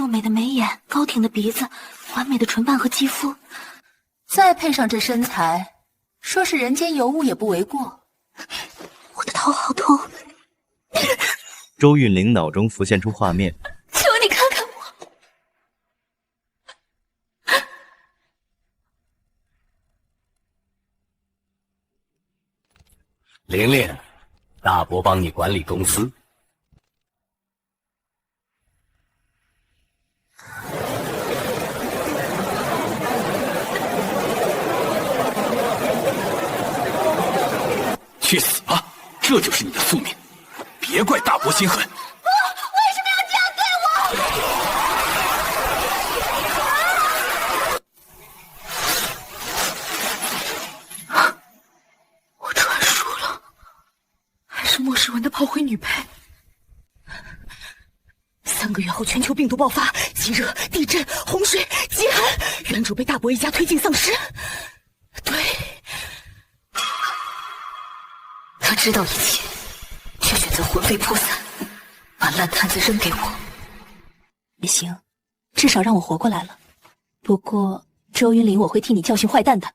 秀美的眉眼、高挺的鼻子、完美的唇瓣和肌肤，再配上这身材，说是人间尤物也不为过。我的头好痛。周韵玲脑中浮现出画面，求你看看我。玲玲，大伯帮你管理公司。去死吧！这就是你的宿命，别怪大伯心狠。为什么要这样对我？我传输了，还是莫世文的炮灰女配。3个月后，全球病毒爆发，极热、地震、洪水、饥寒，原主被大伯一家推进丧尸。对。他知道一切，却选择魂飞魄散，把烂摊子扔给我。也行，至少让我活过来了。不过周云林，我会替你教训坏蛋的。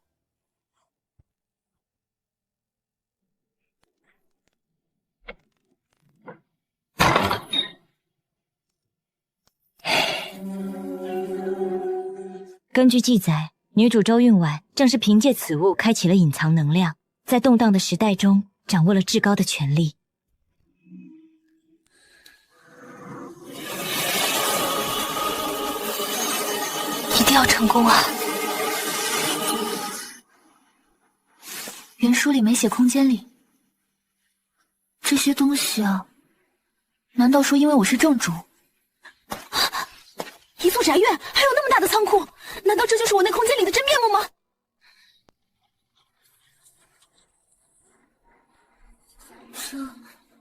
根据记载，女主周韵婉正是凭借此物开启了隐藏能量，在动荡的时代中掌握了至高的权力。一定要成功啊！原书里没写空间里这些东西啊，难道说因为我是正主？一座宅院还有那么大的仓库，难道这就是我那空间里的真面目吗？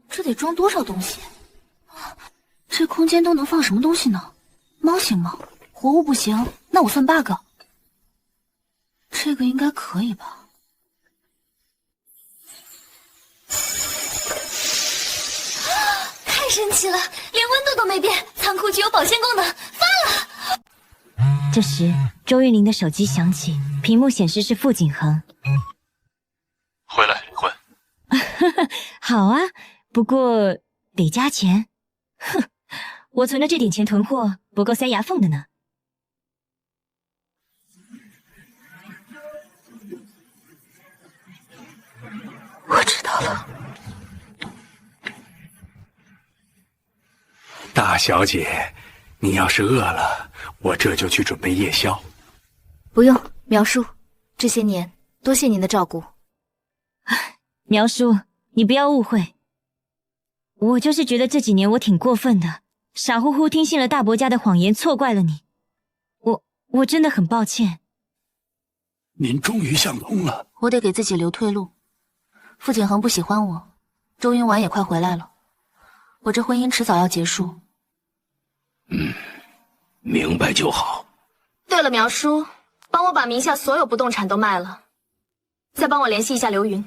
这得装多少东西？这空间都能放什么东西呢？猫行吗？活物不行，那我算 bug。这个应该可以吧？太神奇了，连温度都没变，仓库具有保鲜功能，发了！这时，周韵玲的手机响起，屏幕显示是傅景恒。回来离婚。好啊，不过得加钱。哼，我存的这点钱囤货不够塞牙缝的呢。我知道了。大小姐，你要是饿了，我这就去准备夜宵。不用，苗叔，这些年多谢您的照顾。苗叔，你不要误会，我就是觉得这几年我挺过分的，傻乎乎听信了大伯家的谎言，错怪了你。我真的很抱歉。您终于想通了。我得给自己留退路。傅景恒不喜欢我，周云婉也快回来了，我这婚姻迟早要结束。明白就好。对了，苗叔，帮我把名下所有不动产都卖了，再帮我联系一下刘云。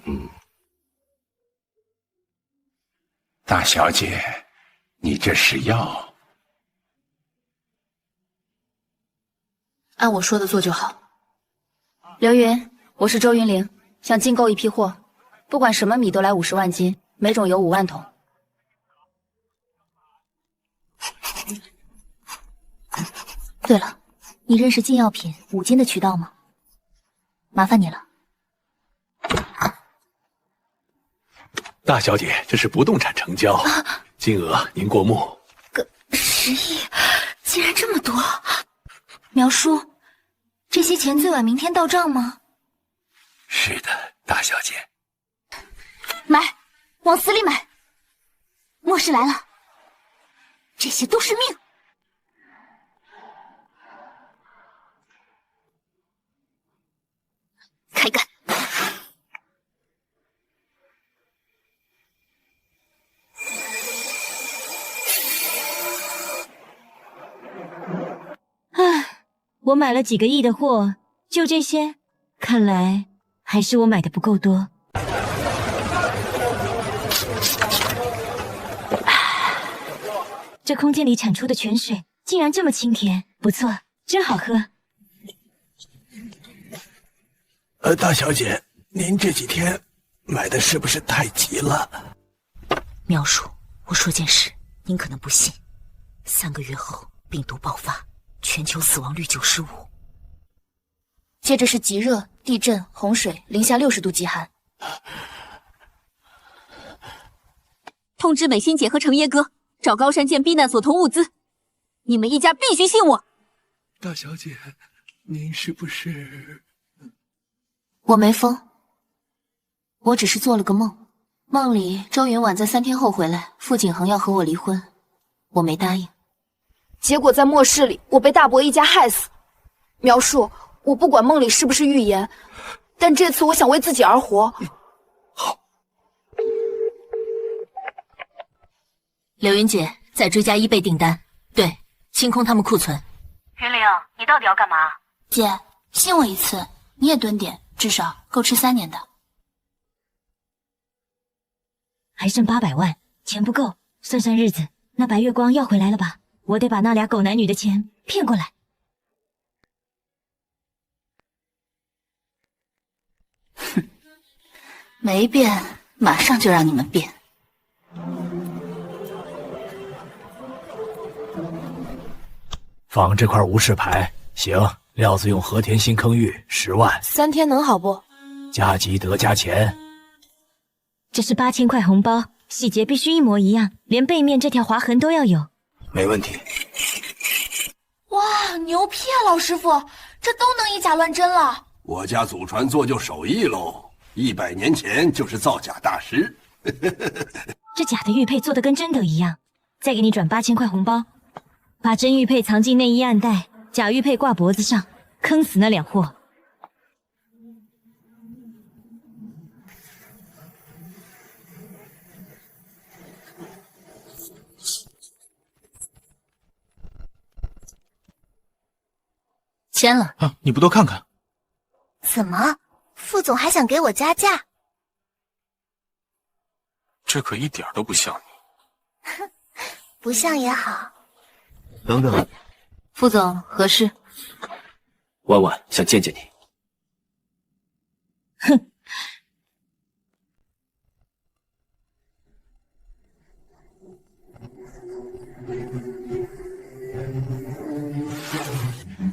大小姐，你这是要……按我说的做就好。刘云，我是周云玲，想进购一批货，不管什么米都来50万斤，每种有5万桶。对了，你认识进药品5斤的渠道吗？麻烦你了。大小姐，这是不动产成交，金额您过目。个10亿，竟然这么多！苗叔，这些钱最晚明天到账吗？是的，大小姐。买，往死里买！末世来了，这些都是命。开干！唉，我买了几个亿的货，就这些，看来还是我买的不够多。这空间里产出的泉水竟然这么清甜，不错，真好喝。大小姐，您这几天买的是不是太急了？苗叔，我说件事，您可能不信，3个月后病毒爆发，全球死亡率95%，接着是极热、地震、洪水，零下60度极寒。通知美心姐和程耶哥，找高山建避难所同物资。你们一家必须信我。大小姐，您是不是……我没疯，我只是做了个梦，梦里周云婉在3天后回来，傅景恒要和我离婚，我没答应。结果在末世里，我被大伯一家害死。苗叔，我不管梦里是不是预言，但这次我想为自己而活。好。柳云姐在追加1倍订单，对，清空他们库存。云玲，你到底要干嘛？姐，信我一次，你也蹲点，至少够吃3年的。还剩800万，钱不够，算算日子，那白月光要回来了吧？我得把那俩狗男女的钱骗过来。哼，没变，马上就让你们变。放这块无事牌，行。料子用和田新坑玉10万，3天能好不？加急得加钱。这是8000块红包，细节必须一模一样，连背面这条划痕都要有。没问题。哇，牛批啊，老师傅，这都能以假乱真了。我家祖传做就手艺喽，100年前就是造假大师。这假的玉佩做的跟真的一样，再给你转8000块红包，把真玉佩藏进内衣暗袋，假玉佩挂脖子上，坑死那2货。签了啊！你不多看看？怎么，副总还想给我加价？这可一点都不像你。不像也好。等等，副总何事？婉婉想见见你。哼。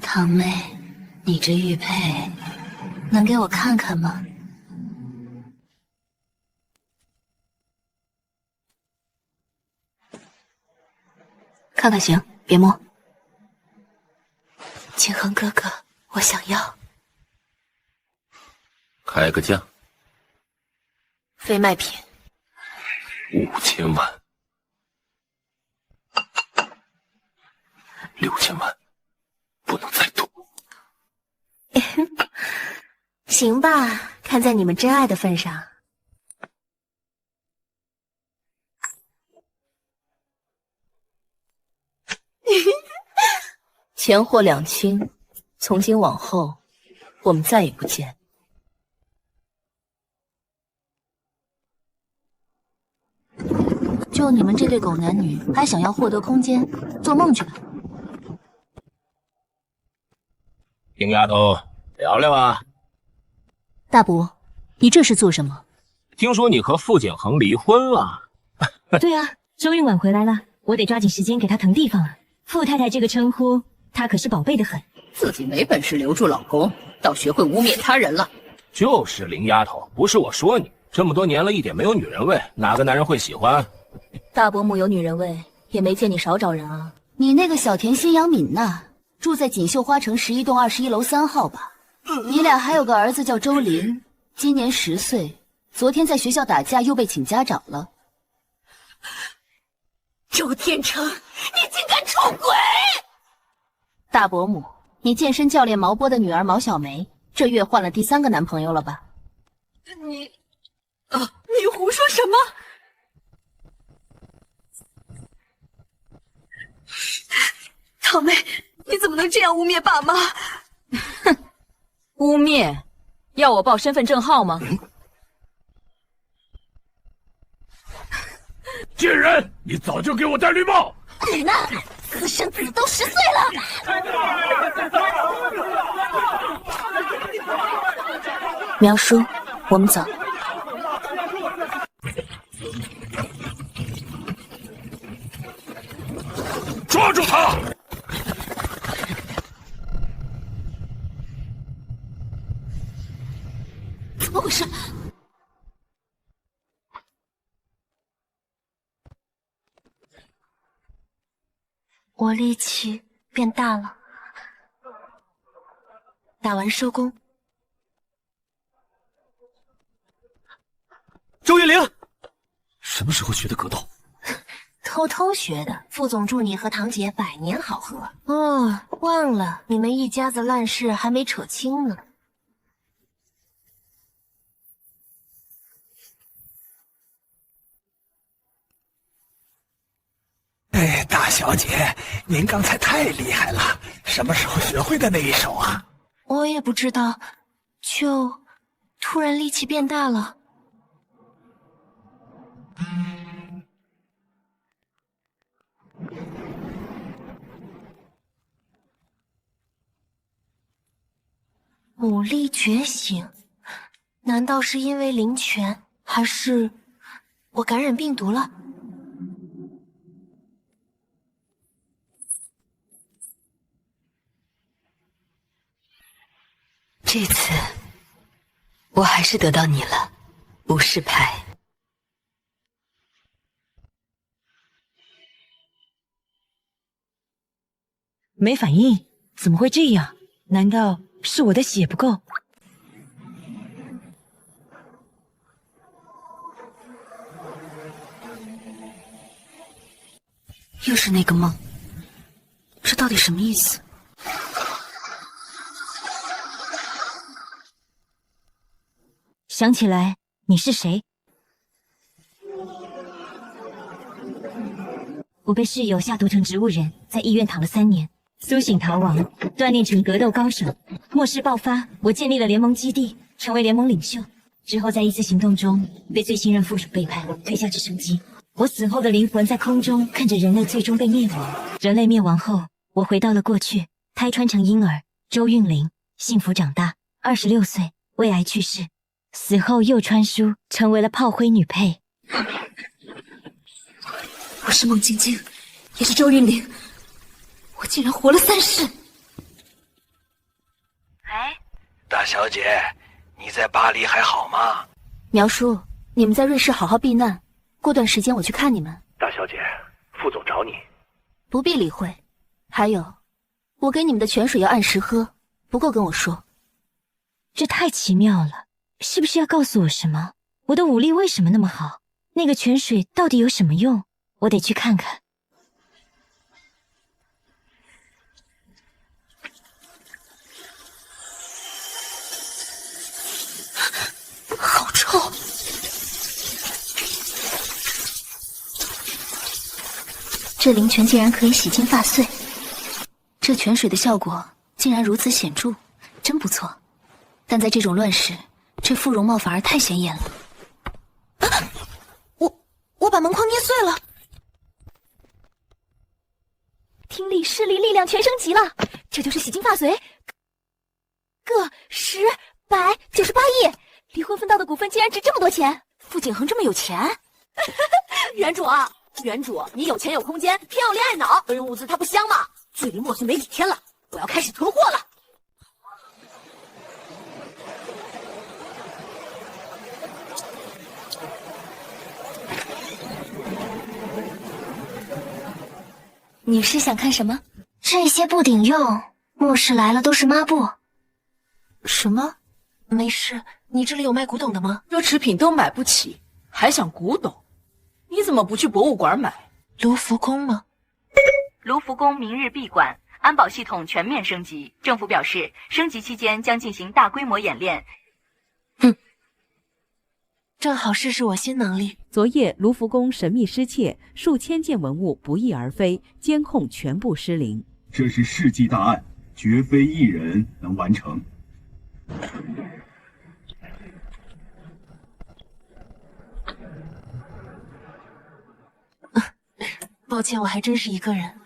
堂妹，你这玉佩能给我看看吗？看看行，别摸。景恒哥哥，我想要。开个价。非卖品。5000万。6000万。不能再多。行吧，看在你们真爱的份上。钱货两清，从今往后，我们再也不见。就你们这对狗男女，还想要获得空间，做梦去吧！丁丫头，聊聊啊。大伯，你这是做什么？听说你和傅景恒离婚了。对啊，周韵婉回来了，我得抓紧时间给她腾地方了。傅太太这个称呼，她可是宝贝的很。自己没本事留住老公，倒学会污蔑他人了。就是林丫头，不是我说你，这么多年了，一点没有女人味，哪个男人会喜欢？大伯母有女人味，也没见你少找人啊。你那个小田新阳敏呐，住在锦绣花城11栋21楼3号吧？你俩还有个儿子叫周林，今年10岁，昨天在学校打架又被请家长了。周天成，你竟敢出轨！大伯母，你健身教练毛波的女儿毛小梅，这月换了第3个男朋友了吧？你胡说什么？堂妹，你怎么能这样污蔑爸妈？哼，污蔑？要我报身份证号吗？贱人，你早就给我戴绿帽！你呢？私生子都10岁了。苗叔，我们走。抓住他！怎么回事？我力气变大了，打完收工。周玉玲，什么时候学的格斗？偷偷学的。副总祝你和堂姐百年好合。哦，忘了你们一家子烂事还没扯清呢。哎，大小姐，您刚才太厉害了，什么时候学会的那一手啊？我也不知道，就突然力气变大了。武力觉醒，难道是因为灵泉，还是我感染病毒了？这次我还是得到你了，无事牌。没反应，怎么会这样？难道是我的血不够？又是那个梦，这到底什么意思？想起来你是谁？我被室友下毒成植物人，在医院躺了3年，苏醒逃亡，锻炼成格斗高手。末世爆发，我建立了联盟基地，成为联盟领袖。之后在一次行动中被最信任附属背叛，推下直升机。我死后的灵魂在空中看着人类最终被灭亡。人类灭亡后，我回到了过去，胎穿成婴儿，周韵玲，幸福长大，26岁，胃癌去世。死后又穿书，成为了炮灰女配。我是孟晶晶，也是周韵玲，我竟然活了3世。大小姐，你在巴黎还好吗？苗叔，你们在瑞士好好避难，过段时间我去看你们。大小姐，副总找你。不必理会。还有，我给你们的泉水要按时喝，不够跟我说。这太奇妙了，是不是要告诉我什么？我的武力为什么那么好？那个泉水到底有什么用？我得去看看。好臭！这灵泉竟然可以洗净发碎，这泉水的效果竟然如此显著，真不错。但在这种乱世，这副容貌反而太显眼了。我把门框捏碎了。听力、视力、力量全升级了，这就是洗净发髓。个10、100、98亿，离婚分到的股份竟然值这么多钱！傅景恒这么有钱？原主啊，原主，你有钱有空间，偏有恋爱脑，人物资它不香吗？距离末岁没几天了，我要开始囤货了。你是想看什么？这些不顶用，末世来了都是抹布。什么？没事，你这里有卖古董的吗？奢侈品都买不起，还想古董？你怎么不去博物馆买？卢浮宫吗？卢浮宫明日闭馆，安保系统全面升级。政府表示，升级期间将进行大规模演练。正好试试我新能力。昨夜卢浮宫神秘失窃，数千件文物不翼而飞，监控全部失灵。这是世纪大案，绝非一人能完成。抱歉，我还真是一个人。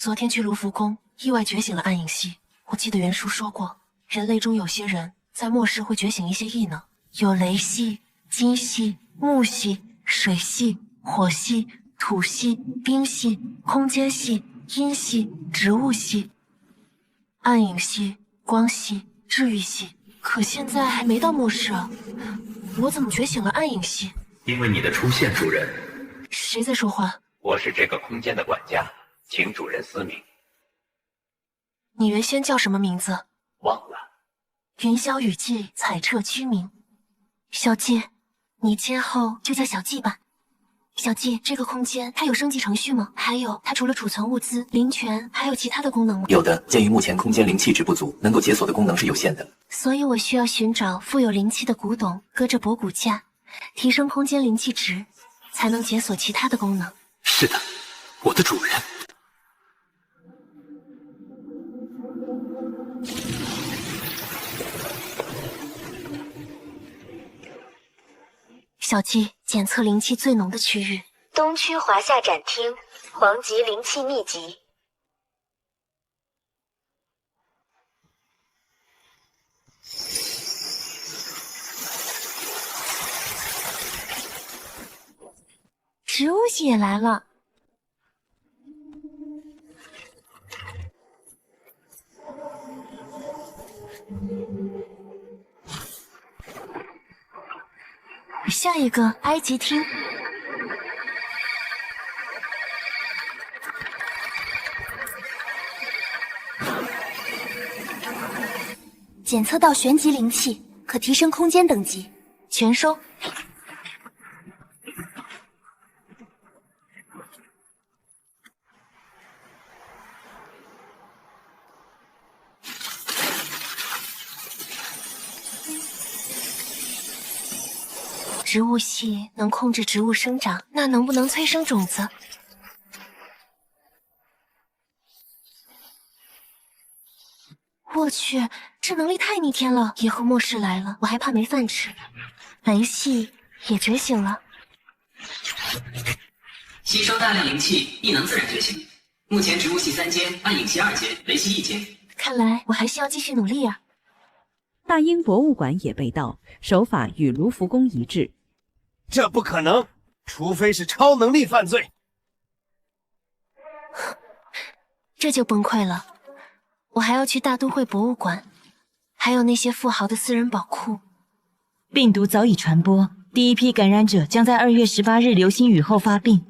昨天去卢浮宫，意外觉醒了暗影系。我记得原书说过，人类中有些人在末世会觉醒一些异能，有雷系、金系、木系、水系、火系、土系、冰系、空间系、阴系、植物系、暗影系、光系、治愈系。可现在还没到末世啊，我怎么觉醒了暗影系？因为你的出现，主人。谁在说话？我是这个空间的管家，请主人思明。你原先叫什么名字？忘了。云霄雨霁，彩彻居民。小季，你今后就叫小季吧。小季，这个空间它有升级程序吗？还有，它除了储存物资、灵泉，还有其他的功能吗？有的，鉴于目前空间灵气值不足，能够解锁的功能是有限的。所以我需要寻找富有灵气的古董，搁着博古架，提升空间灵气值，才能解锁其他的功能。是的，我的主人。小季，检测灵气最浓的区域。东区华夏展厅，黄级灵气秘籍。植物系也来了。下一个埃及厅。检测到玄级灵气，可提升空间等级。全收。植物系能控制植物生长，那能不能催生种子？我去，这能力太逆天了！以后末世来了，我还怕没饭吃。雷系也觉醒了，吸收大量灵气，异能自然觉醒。目前植物系3阶，暗影系2阶，雷系1阶。看来我还需要继续努力啊！大英博物馆也被盗，手法与卢浮宫一致。这不可能，除非是超能力犯罪。这就崩溃了。我还要去大都会博物馆，还有那些富豪的私人宝库。病毒早已传播，第一批感染者将在2月18日流星雨后发病。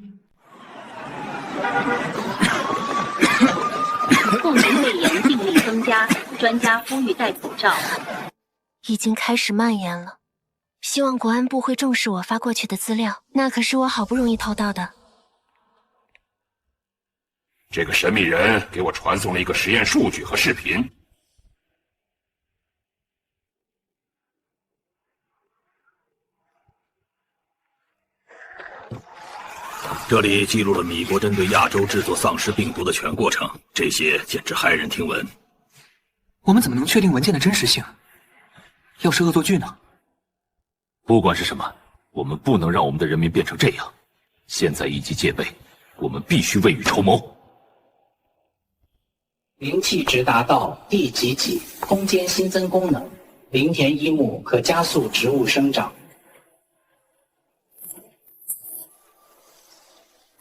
过敏肺炎病例增加，专家呼吁戴口罩。已经开始蔓延了，希望国安部会重视我发过去的资料，那可是我好不容易偷到的。这个神秘人给我传送了一个实验数据和视频。这里记录了米国针对亚洲制作丧尸病毒的全过程，这些简直骇人听闻。我们怎么能确定文件的真实性？要是恶作剧呢？不管是什么，我们不能让我们的人民变成这样。现在一级戒备，我们必须未雨绸缪。灵气值达到第几级，空间新增功能，灵田一木可加速植物生长。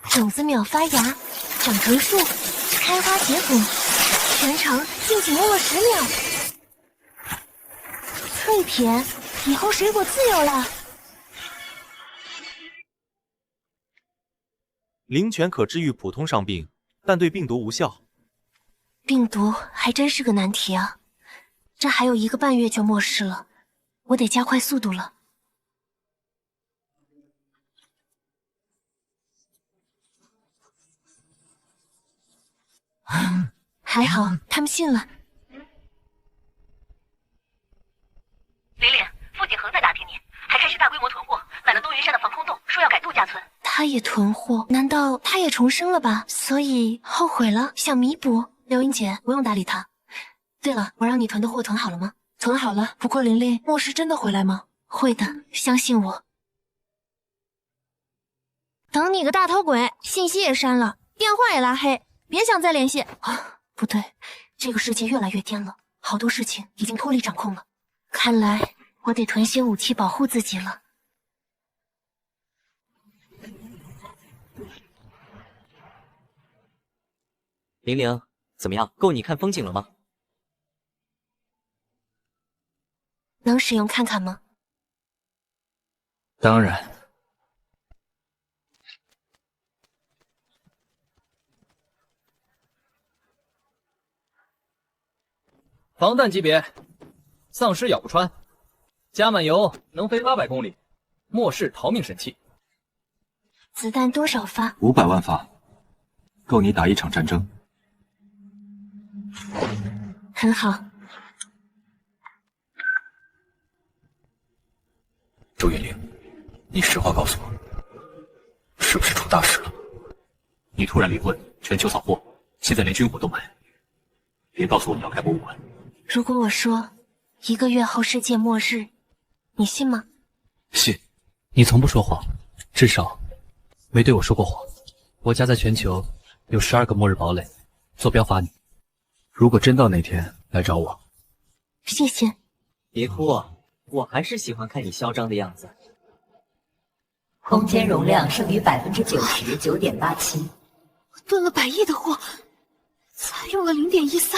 种子秒发芽，长成树，开花结果，全程静止摸了10秒。脆甜，以后水果自由了。灵泉可治愈普通伤病，但对病毒无效。病毒还真是个难题啊！这还有1个半月就末世了，我得加快速度了。还好，他们信了。玲玲，傅景恒在打听你，还开始大规模囤货，买了东云山的防空洞，说要改度假村。他也囤货，难道他也重生了吧？所以后悔了，想弥补。刘英姐，不用搭理他。对了，我让你囤的货囤好了吗？囤好了。不过玲玲，末世真的回来吗？会的，相信我。等你个大头鬼，信息也删了，电话也拉黑。别想再联系。啊，不对，这个世界越来越颠了，好多事情已经脱离掌控了。看来我得囤些武器保护自己了。玲玲，怎么样？够你看风景了吗？能使用看看吗？当然。防弹级别，丧尸咬不穿，加满油能飞800公里，末世逃命神器。子弹多少发？500万发，够你打一场战争。很好。周云玲，你实话告诉我，是不是出大事了？你突然离婚，全球扫货，现在连军火都没。别告诉我你要开博物馆。如果我说1个月后世界末日，你信吗？信。你从不说谎，至少没对我说过谎。我家在全球有12个末日堡垒，坐标罚你。如果真到那天来找我，谢谢。别哭，我还是喜欢看你嚣张的样子。空间容量剩余99.87%。囤了100亿的货，才用了0.13。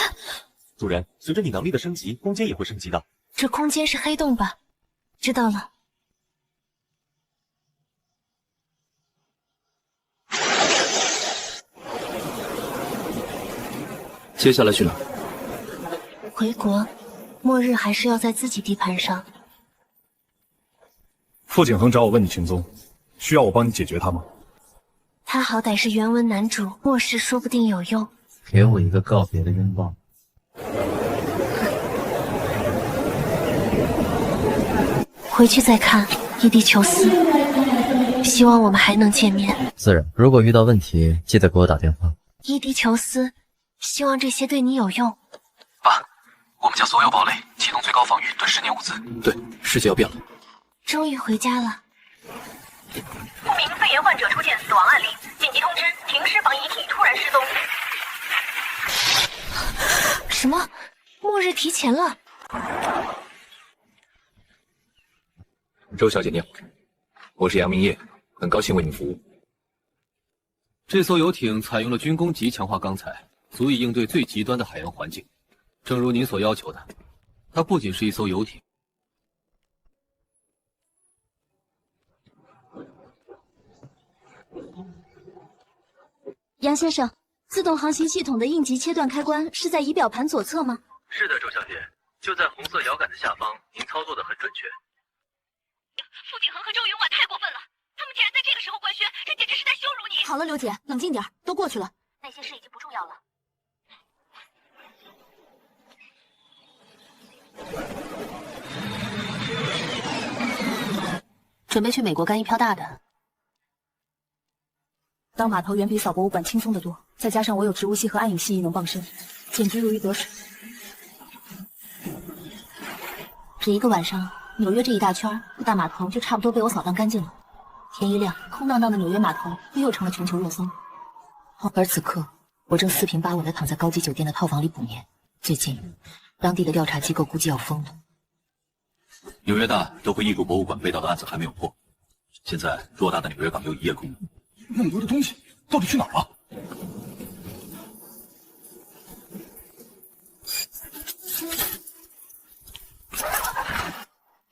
主人，随着你能力的升级，空间也会升级的。这空间是黑洞吧？知道了。接下来去哪？回国，末日还是要在自己地盘上。傅景恒找我问你行踪，需要我帮你解决他吗？他好歹是原文男主，末世说不定有用。给我一个告别的拥抱。回去再看伊迪琼斯，希望我们还能见面。自然，如果遇到问题，记得给我打电话。伊迪琼斯，希望这些对你有用。爸，我们将所有堡垒启动最高防御，蹲10年物资。对，世界要变了。终于回家了。不明肺炎患者出现死亡案例，紧急通知，停尸房遗体突然失踪。什么？末日提前了？周小姐你好，我是杨明业，很高兴为您服务。这艘游艇采用了军工级强化钢材，足以应对最极端的海洋环境。正如您所要求的，它不仅是一艘游艇。杨先生，自动航行系统的应急切断开关是在仪表盘左侧吗？是的，周小姐，就在红色摇杆的下方，您操作的很准确。傅景恒和周云婉太过分了，他们竟然在这个时候官宣，这简直是在羞辱你！好了，刘姐，冷静点，都过去了。那些事已经不重要了。准备去美国干一票大的。当码头远比扫博物馆轻松得多，再加上我有植物系和暗影系异能傍身，简直如鱼得水。这一个晚上，纽约这一大圈大码头就差不多被我扫荡干净了。天一亮，空荡荡的纽约码头又成了全球热搜。而此刻，我正四平八稳地躺在高级酒店的套房里补眠。最近，当地的调查机构估计要疯了。纽约大都会异国博物馆被盗的案子还没有破，现在偌大的纽约港又一夜空。那么多的东西到底去哪儿了？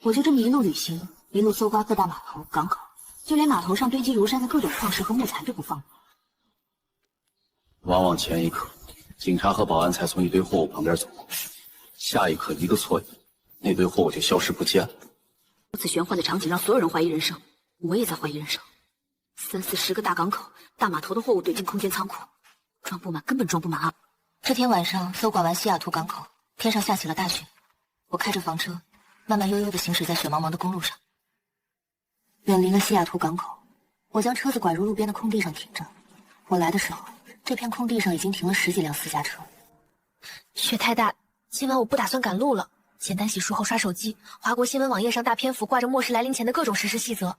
我就这么一路旅行，一路搜刮各大码头、港口，就连码头上堆积如山的各种矿石和木材都不放过。往往前一刻，警察和保安才从一堆货物旁边走过，下一刻一个错误，那堆货物就消失不见了。如此玄幻的场景让所有人怀疑人生，我也在怀疑人生。30-40个大港口、大码头的货物怼进空间仓库，装不满根本装不满啊！这天晚上搜刮完西雅图港口，天上下起了大雪。我开着房车，慢慢悠悠地行驶在雪茫茫的公路上。远离了西雅图港口，我将车子拐入路边的空地上停着。我来的时候，这片空地上已经停了10几辆私家车。雪太大，今晚我不打算赶路了。简单洗漱后刷手机，华国新闻网页上大篇幅挂着末世来临前的各种实施细则。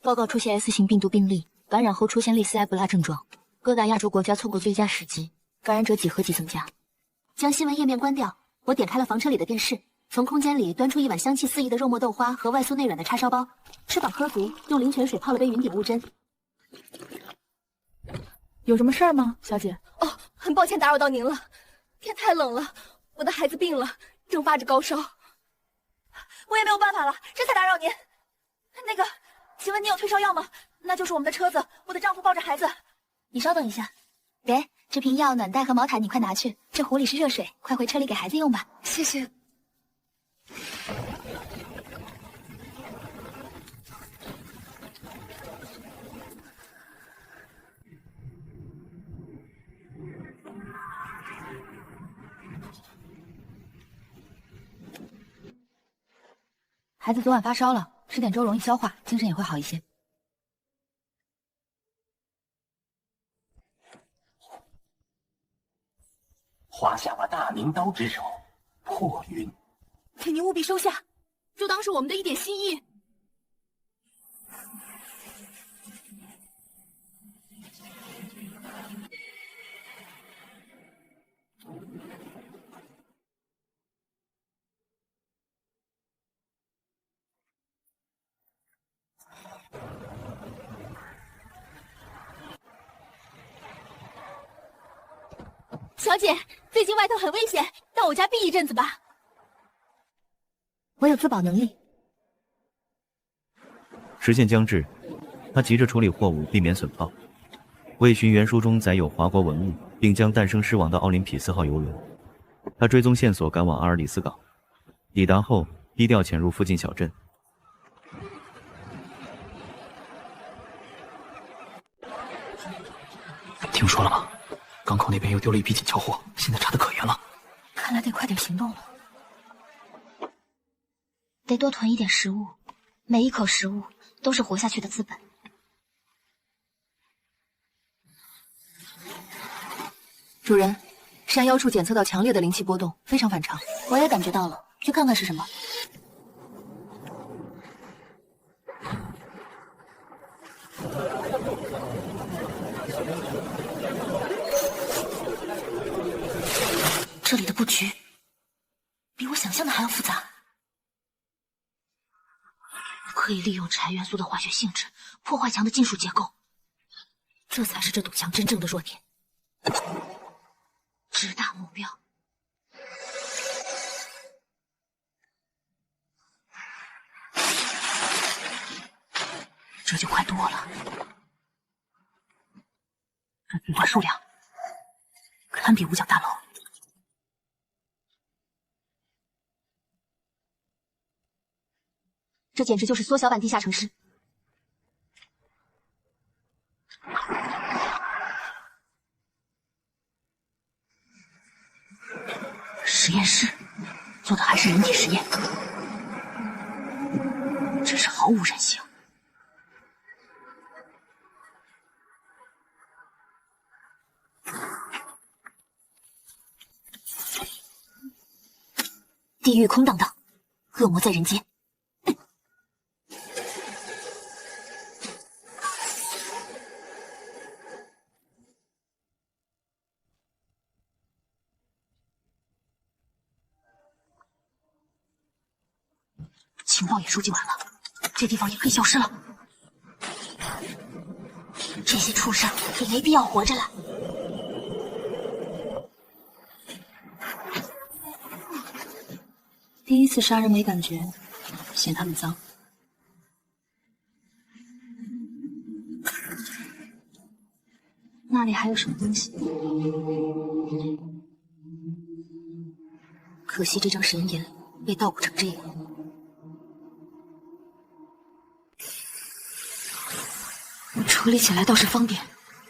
报告出现 S 型病毒病例，感染后出现类似埃博拉症状，各大亚洲国家错过最佳时机，感染者几何级增加。将新闻页面关掉，我点开了房车里的电视，从空间里端出一碗香气四溢的肉末豆花和外酥内软的叉烧包，吃饱喝足，用灵泉水泡了杯云顶乌针。有什么事儿吗，小姐？哦，很抱歉打扰到您了，天太冷了，我的孩子病了，正发着高烧，我也没有办法了，这才打扰您。那个，请问你有退烧药吗？那就是我们的车子，我的丈夫抱着孩子。你稍等一下，给这瓶药、暖袋和毛毯，你快拿去。这壶里是热水，快回车里给孩子用吧。谢谢。孩子昨晚发烧了，吃点粥容易消化，精神也会好一些。华夏我大名刀之手，破云，请您务必收下，就当是我们的一点心意。小姐，最近外头很危险，到我家避一阵子吧。我有自保能力。时限将至，他急着处理货物，避免损耗。为寻原书中载有华国文物，并将诞生尸亡的奥林匹斯号游轮，他追踪线索赶往阿尔里斯港。抵达后，低调潜入附近小镇。听说了吗？港口那边又丢了一批紧俏货，现在查得可严了。看来得快点行动了。得多囤一点食物，每一口食物都是活下去的资本。主人，山腰处检测到强烈的灵气波动，非常反常。我也感觉到了，去看看是什么。这里的布局比我想象的还要复杂，可以利用柴元素的化学性质破坏墙的金属结构，这才是这堵墙真正的弱点。直达目标。这就快多了，这军团数量堪比五角大楼。这简直就是缩小版地下城市。实验室做的还是人体实验，真是毫无人性。地狱空荡荡，恶魔在人间。情报也收集完了，这地方也可以消失了。这些畜生也没必要活着了。第一次杀人没感觉，嫌他们脏。那里还有什么东西？可惜这张神颜被盗不成这样。处理起来倒是方便，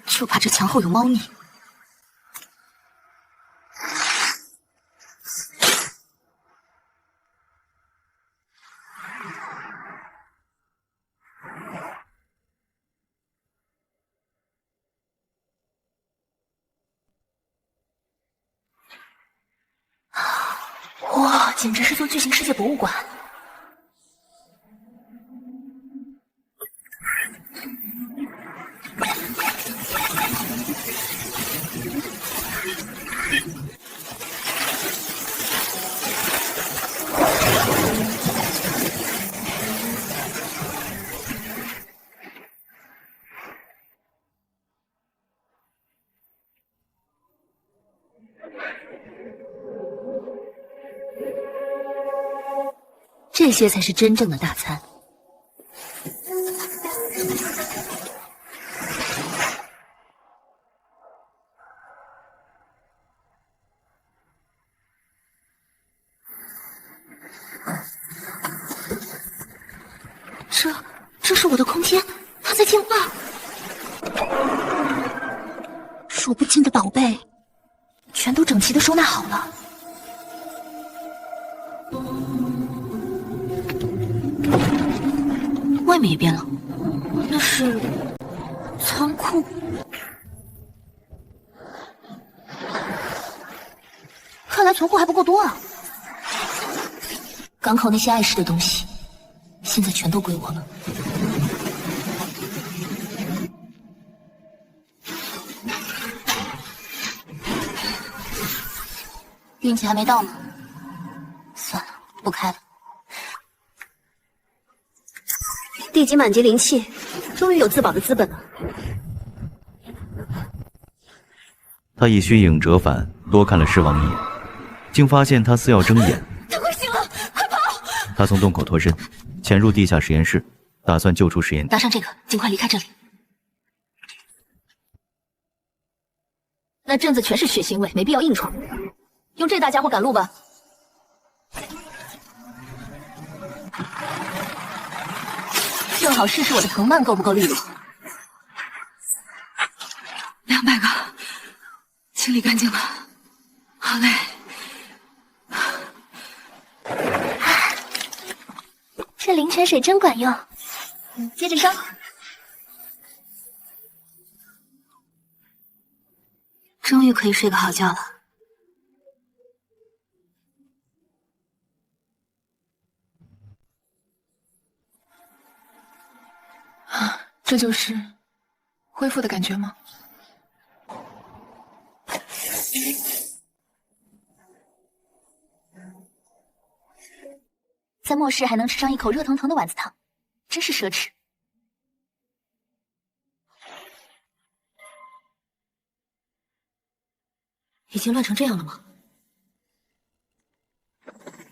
就怕这墙后有猫腻。哇，简直是座巨型世界博物馆！这些才是真正的大餐。这是我的空间，它在进化。数不清的宝贝，全都整齐的收纳好了。外面也变了，那是仓库。看来存货还不够多啊。港口那些碍事的东西，现在全都归我了。运气还没到呢，算了，不开了。地级满级灵气，终于有自保的资本了。他以虚影折返，多看了狮王一眼，竟发现他似要睁眼。他快醒了，快跑！他从洞口脱身，潜入地下实验室，打算救出实验体。搭上这个，尽快离开这里。那镇子全是血腥味，没必要硬闯。用这大家伙赶路吧。正好试试我的藤蔓够不够利落。200个，清理干净了。好嘞。这灵泉水真管用。接着烧。终于可以睡个好觉了。这就是恢复的感觉吗？在末世还能吃上一口热腾腾的丸子汤，真是奢侈。已经乱成这样了吗？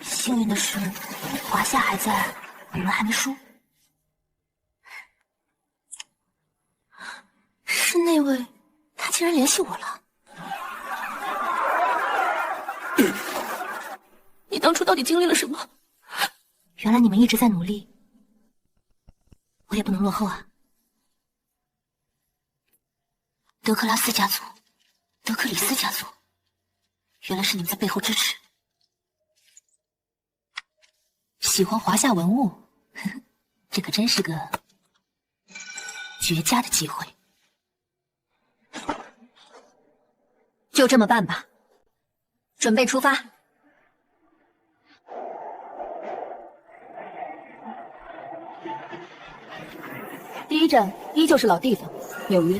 幸运的是，华夏还在，我们还没输。是那位，他竟然联系我了。你当初到底经历了什么？原来你们一直在努力，我也不能落后啊。德克拉斯家族，德克里斯家族，原来是你们在背后支持。喜欢华夏文物，呵呵，这可真是个绝佳的机会。就这么办吧，准备出发。第一站依旧是老地方，纽约。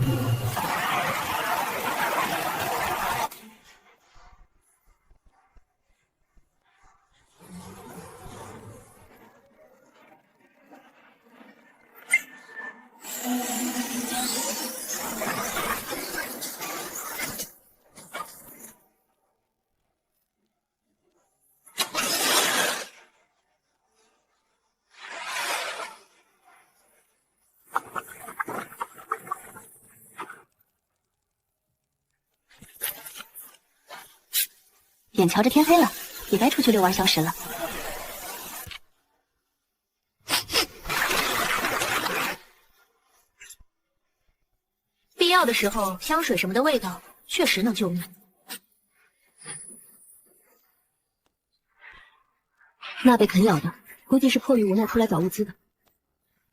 眼瞧着天黑了，也该出去遛弯消食了。必要的时候，香水什么的味道确实能救命。那被啃咬的，估计是迫于无奈出来找物资的。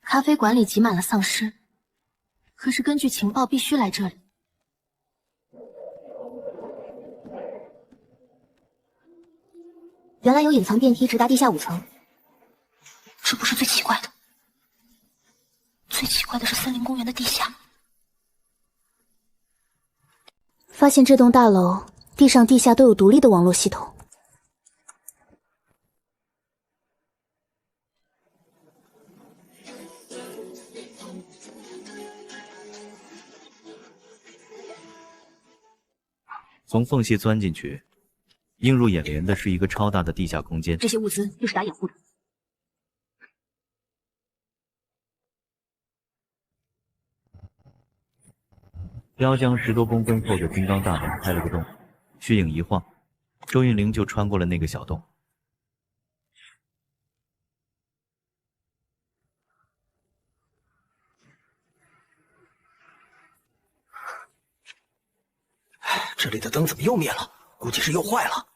咖啡馆里挤满了丧尸，可是根据情报必须来这里。原来有隐藏电梯直达地下5层，这不是最奇怪的。最奇怪的是森林公园的地下。发现这栋大楼地上地下都有独立的网络系统。从缝隙钻进去，映入眼帘的是一个超大的地下空间。这些物资又是打掩护的。标将10多公分厚的金刚大门开了个洞，虚影一晃，周韵玲就穿过了那个小洞。这里的灯怎么又灭了？估计是又坏了。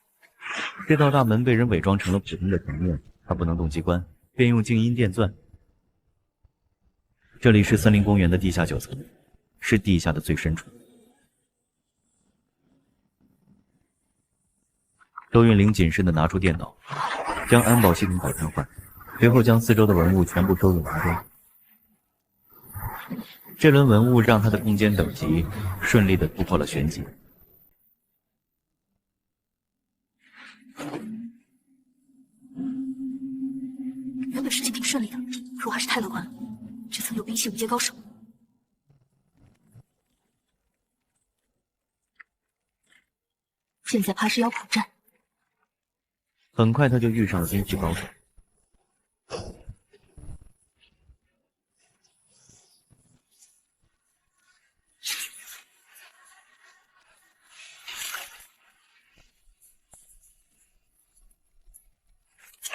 这道大门被人伪装成了普通的层面，他不能动机关，便用静音电钻。这里是森林公园的地下9层，是地下的最深处。周韵玲谨慎地拿出电脑，将安保系统搞瘫痪，随后将四周的文物全部收入囊中。这轮文物让他的空间等级顺利地突破了玄级。原本事情挺顺利的，可我还是太乐观了。这层有冰系5阶高手，现在怕是要苦战。很快他就遇上了冰系高手。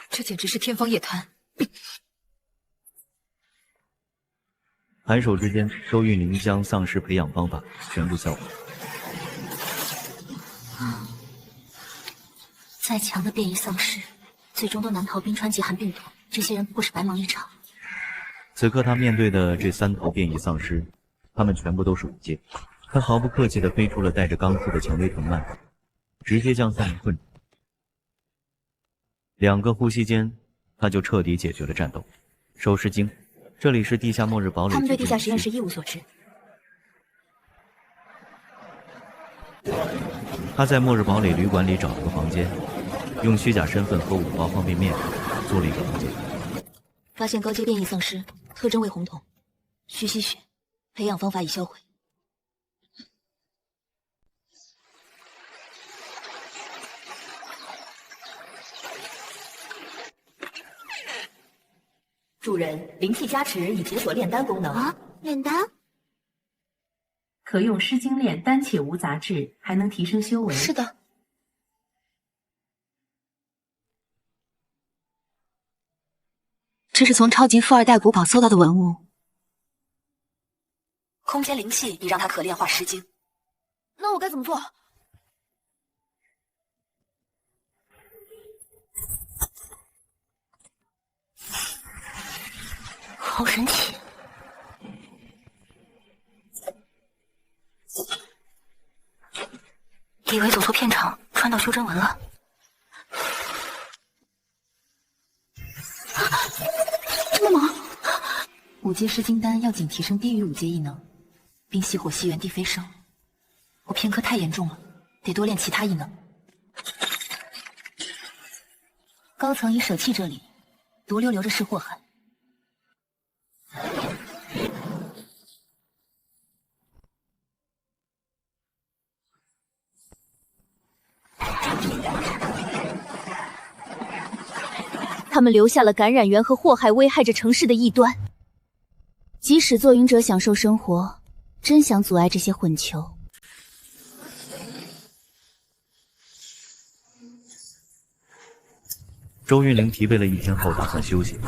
这简直是天方夜谭。寒手之间，周韵玲将丧尸培养方法全部销毁。再强的变异丧尸，最终都难逃冰川极寒病毒。这些人不过是白忙一场。此刻他面对的这3头变异丧尸，他们全部都是5阶。他毫不客气地飞出了带着钢刺的蔷薇藤蔓，直接将3人困住。2个呼吸间，他就彻底解决了战斗。收尸精，这里是地下末日堡垒。他们对地下实验室一无所知。他在末日堡垒旅馆里找了个房间，用虚假身份和5包方便面租了一个房间。发现高阶变异丧尸，特征为红瞳，需吸血，培养方法已销毁。主人，灵气加持已解锁炼丹功能啊！炼丹可用诗经炼丹且无杂质，还能提升修为。是的。这是从超级富2代古堡搜到的文物。空间灵气已让他可炼化诗经，那我该怎么做？好神奇！以为走错片场，穿到修真文了。这么猛！5阶诗经丹要仅提升低于5阶异能，冰熄火熄原地飞升。我偏科太严重了，得多练其他异能。高层已舍弃这里，独留着是祸害。他们留下了感染源和祸害危害着城市的异端。即使坐云者享受生活，真想阻碍这些混球。周韵玲疲惫了1天后，打算休息，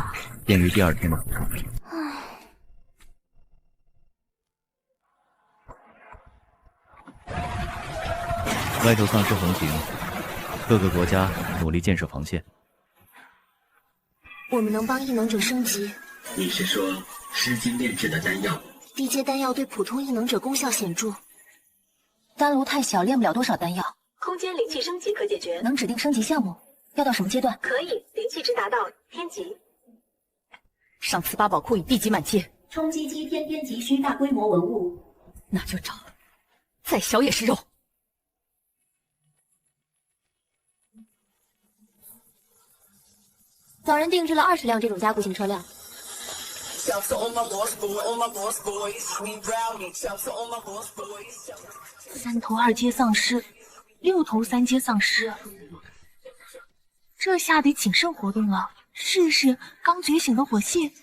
便于第2天的活动。外头丧尸横行，各个国家努力建设防线。我们能帮异能者升级。你是说诗经炼制的丹药？低阶丹药对普通异能者功效显著。丹炉太小，炼不了多少丹药。空间灵气升级可解决。能指定升级项目，要到什么阶段？可以，灵气值达到天级。上次8宝库已地级满阶，冲击击天边急需大规模文物，那就找，再小也是肉。找人定制了20辆这种加固型车辆。3头2阶丧尸，6头3阶丧尸，这下得谨慎活动了。试试刚觉醒的火系。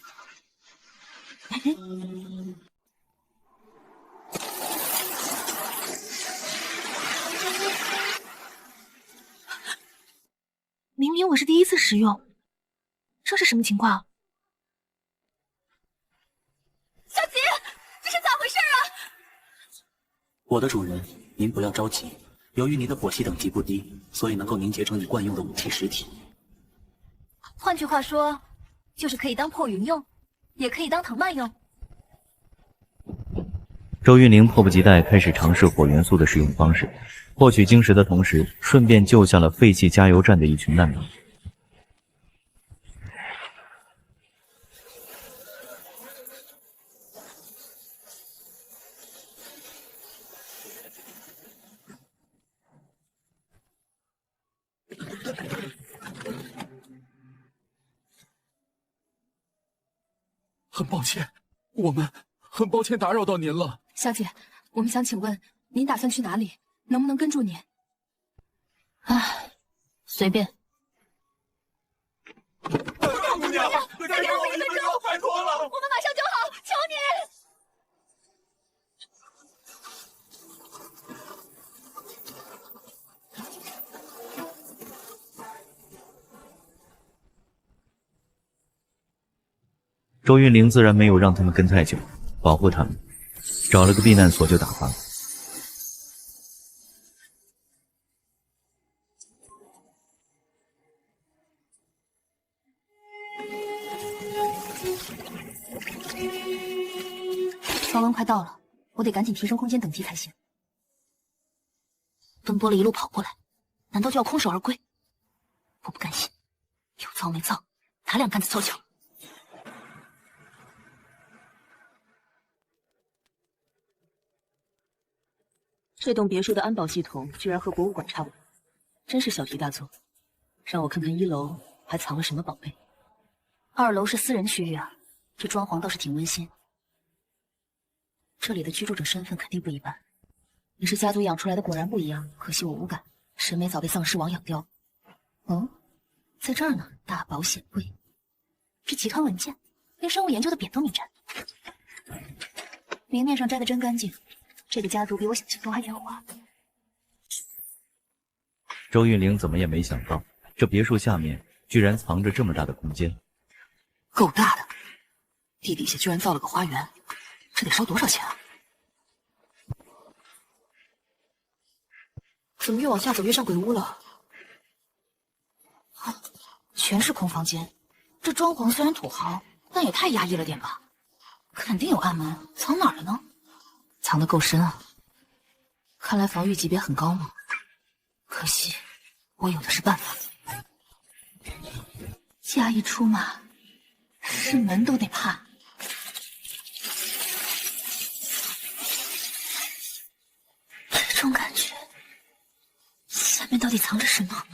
明我是第一次使用，这是什么情况？小姐，这是咋回事啊？我的主人，您不要着急。由于您的火系等级不低，所以能够凝结成你惯用的武器实体。换句话说，就是可以当破云用，也可以当藤蔓用。周韵玲迫不及待开始尝试火元素的使用方式，获取晶石的同时，顺便救下了废弃加油站的一群难民。很抱歉，我们很抱歉打扰到您了。小姐，我们想请问您打算去哪里？能不能跟住您？随便。大姑娘，再给我们1分钟，拜托了，我们马上就好，求你！周韵玲自然没有让他们跟太久，保护他们，找了个避难所就打发了。方温快到了，我得赶紧提升空间等级才行。奔波了一路跑过来，难道就要空手而归？我不甘心，有造没造，打2竿子凑巧。这栋别墅的安保系统居然和博物馆差不多，真是小题大做。让我看看1楼还藏了什么宝贝。2楼是私人区域啊，这装潢倒是挺温馨。这里的居住者身份肯定不一般，你是家族养出来的，果然不一样。可惜我无感，审美早被丧尸王养刁。哦，在这儿呢，大保险柜，这几团文件，连生物研究的匾都没沾。明面上摘得真干净，这个家族比我想象中还圆滑。周韵玲怎么也没想到，这别墅下面居然藏着这么大的空间，够大的，地底下居然造了个花园，这得烧多少钱啊？怎么越往下走越像鬼屋了？全是空房间，这装潢虽然土豪，但也太压抑了点吧？肯定有暗门，藏哪儿了呢？藏得够深啊！看来防御级别很高嘛。可惜我有的是办法。家一出马，是门都得怕。这种感觉，下面到底藏着什么？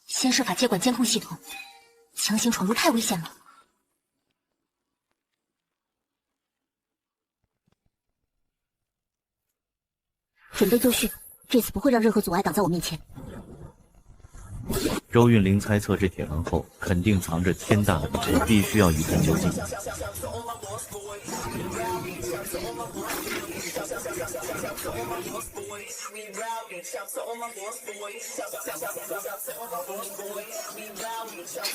先设法接管监控系统，强行闯入太危险了。准备就绪，这次不会让任何阻碍挡在我面前。周韵玲猜测这铁门后肯定藏着天大的宝，必须要一探究竟。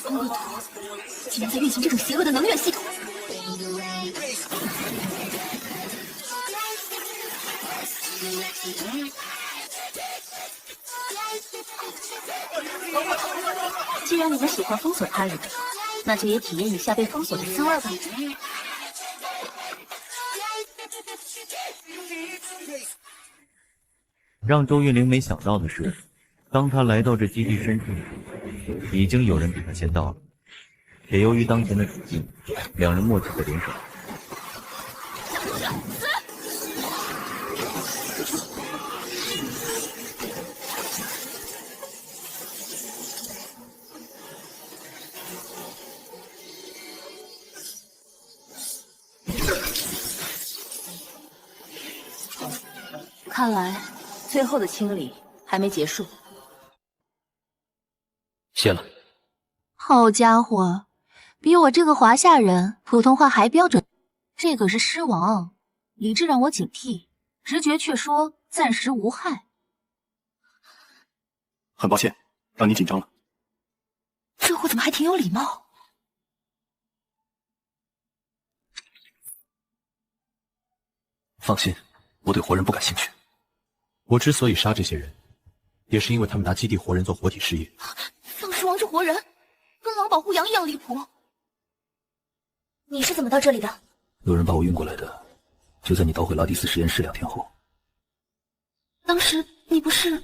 恶徒竟然在运行这种邪恶的能源系统！既然你们喜欢封锁他人，那就也体验一下被封锁的滋味吧。让周韵玲没想到的是，当她来到这基地深处，已经有人比她先到了。也由于当前的处境，两人默契的联手。看来最后的清理还没结束。谢了。好家伙，比我这个华夏人普通话还标准。这可是狮王，理智让我警惕，直觉却说暂时无害。很抱歉，让你紧张了。这货怎么还挺有礼貌？放心，我对活人不感兴趣。我之所以杀这些人，也是因为他们拿基地活人做活体试验。丧尸王是活人，跟狼保护羊一样离谱。你是怎么到这里的？有人把我运过来的，就在你捣毁拉蒂斯实验室2天后。当时你不是……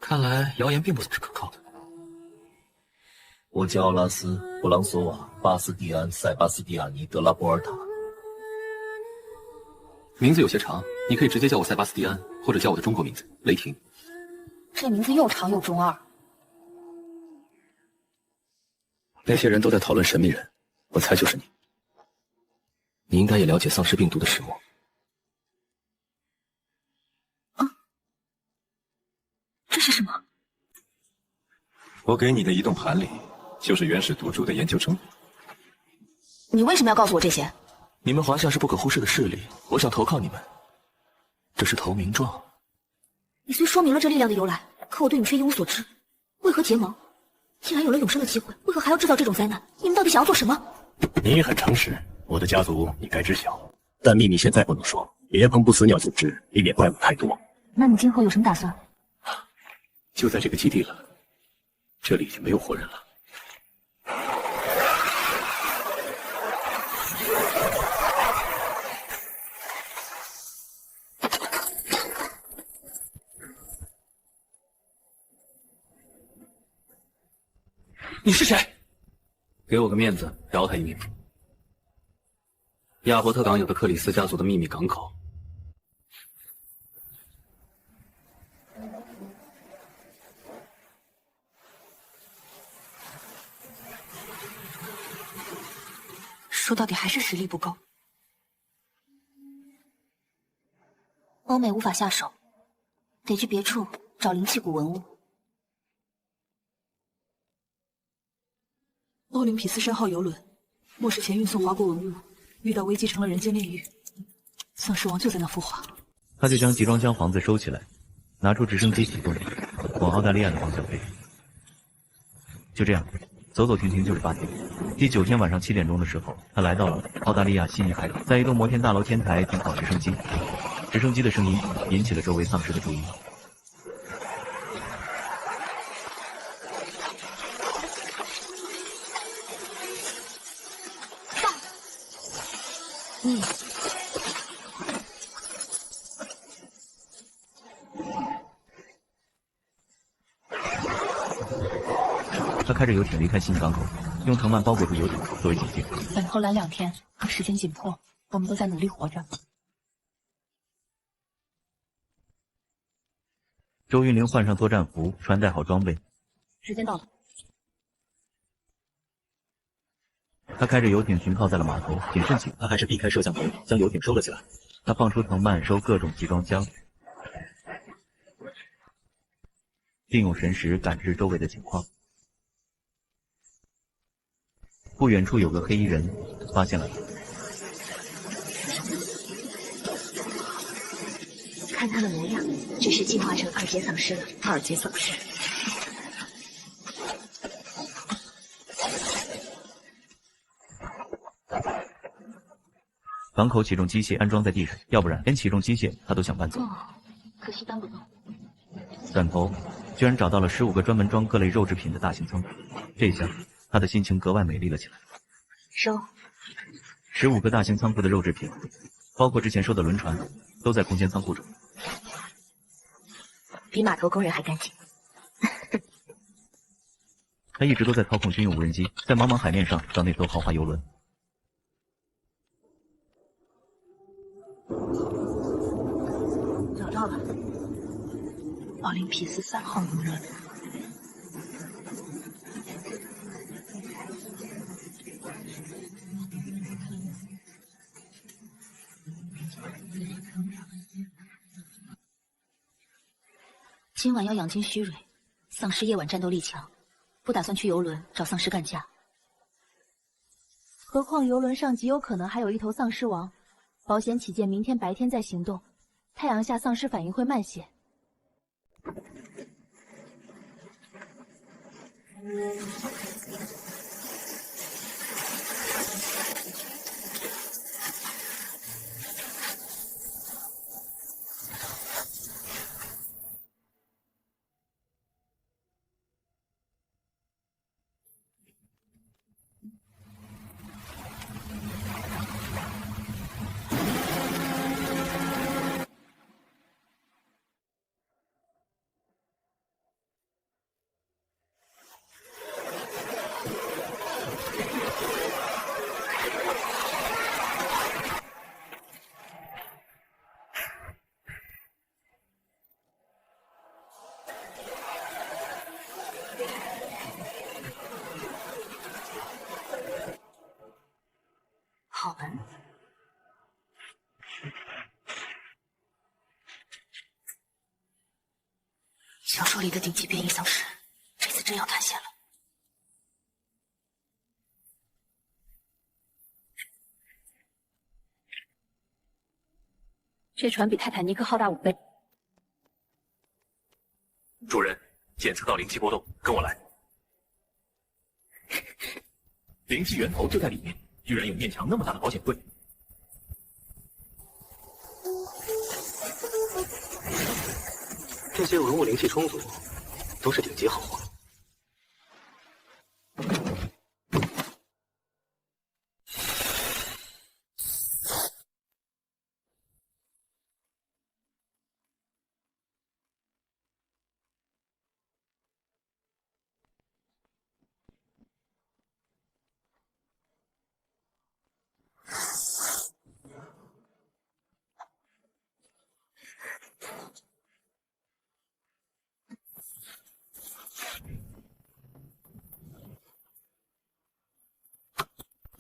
看来谣言并不总是可靠的。我叫奥拉斯·布朗索瓦·巴斯蒂安·塞巴斯蒂亚尼·德拉波尔塔。名字有些长，你可以直接叫我塞巴斯蒂安，或者叫我的中国名字雷霆。这名字又长又中二。那些人都在讨论神秘人，我猜就是你。你应该也了解丧尸病毒的始末。这是什么？我给你的移动盘里就是原始毒株的研究成果。你为什么要告诉我这些？你们华夏是不可忽视的势力，我想投靠你们。这是投名状。你虽说明了这力量的由来，可我对你却一无所知。为何结盟？既然有了永生的机会，为何还要制造这种灾难？你们到底想要做什么？你很诚实，我的家族你该知晓，但秘密现在不能说，别碰不死鸟组织，以免怪物太多。那你今后有什么打算？就在这个基地了，这里已经没有活人了。你是谁？给我个面子，饶他一命。亚伯特港有个克里斯家族的秘密港口。说到底还是实力不够。欧美无法下手，得去别处找灵气古文物。奥林匹斯3号游轮，末世前运送华国文物，遇到危机成了人间炼狱。丧尸王就在那孵化。他就将集装箱房子收起来，拿出直升机启动，往澳大利亚的方向飞。就这样，走走停停就是8天。第9天晚上7点钟的时候，他来到了澳大利亚悉尼海港，在一栋摩天大楼天台停靠直升机。直升机的声音引起了周围丧尸的注意。他开着游艇离开悉尼港口，用藤蔓包裹住游艇作为警戒。等后来2天，时间紧迫，我们都在努力活着。周云玲换上作战服，穿戴好装备。时间到了。他开着游艇停靠在了码头，谨慎起来。他还是避开摄像头，将游艇收了起来。他放出藤蔓收各种集装箱，定用神识感知周围的情况。不远处有个黑衣人发现了他。看他的模样，只是进化成2阶丧尸了。2阶丧尸。港口起重机械安装在地上，要不然连起重机械他都想搬走。可惜搬不动。转头居然找到了15个专门装各类肉制品的大型仓库，这下他的心情格外美丽了起来。收。15个大型仓库的肉制品，包括之前收的轮船，都在空间仓库中。比码头工人还干净。他一直都在操控军用无人机，在茫茫海面上找那艘豪华游轮。找到了，奥林匹斯3号游轮。今晚要养精蓄锐，丧尸夜晚战斗力强，不打算去游轮找丧尸干架。何况游轮上极有可能还有一头丧尸王，保险起见，明天白天再行动。太阳下丧尸反应会慢些，好门。小说里的顶级变异丧尸，这次真要探险了。这船比泰坦尼克浩大5倍。主人，检测到灵气波动，跟我来。灵气源头就在里面，居然有面墙那么大的保险柜。这些文物灵气充足，都是顶级好货。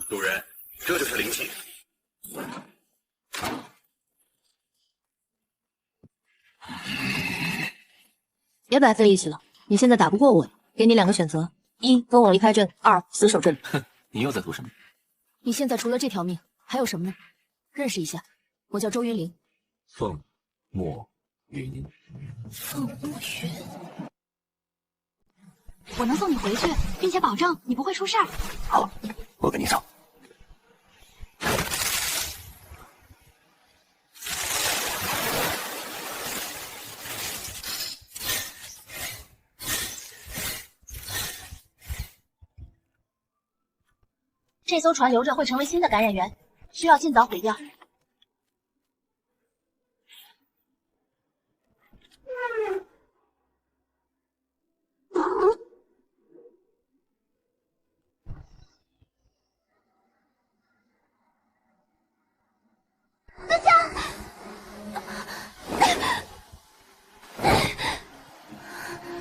主人，这就是灵气。别白费力气了，你现在打不过我，给你2个选择：一，跟我离开这里；二，死守这里。哼，你又在图什么？你现在除了这条命，还有什么呢？认识一下，我叫周云灵。凤墨云。凤墨云。我能送你回去，并且保证你不会出事儿。好，我跟你走。这艘船留着会成为新的感染源，需要尽早毁掉。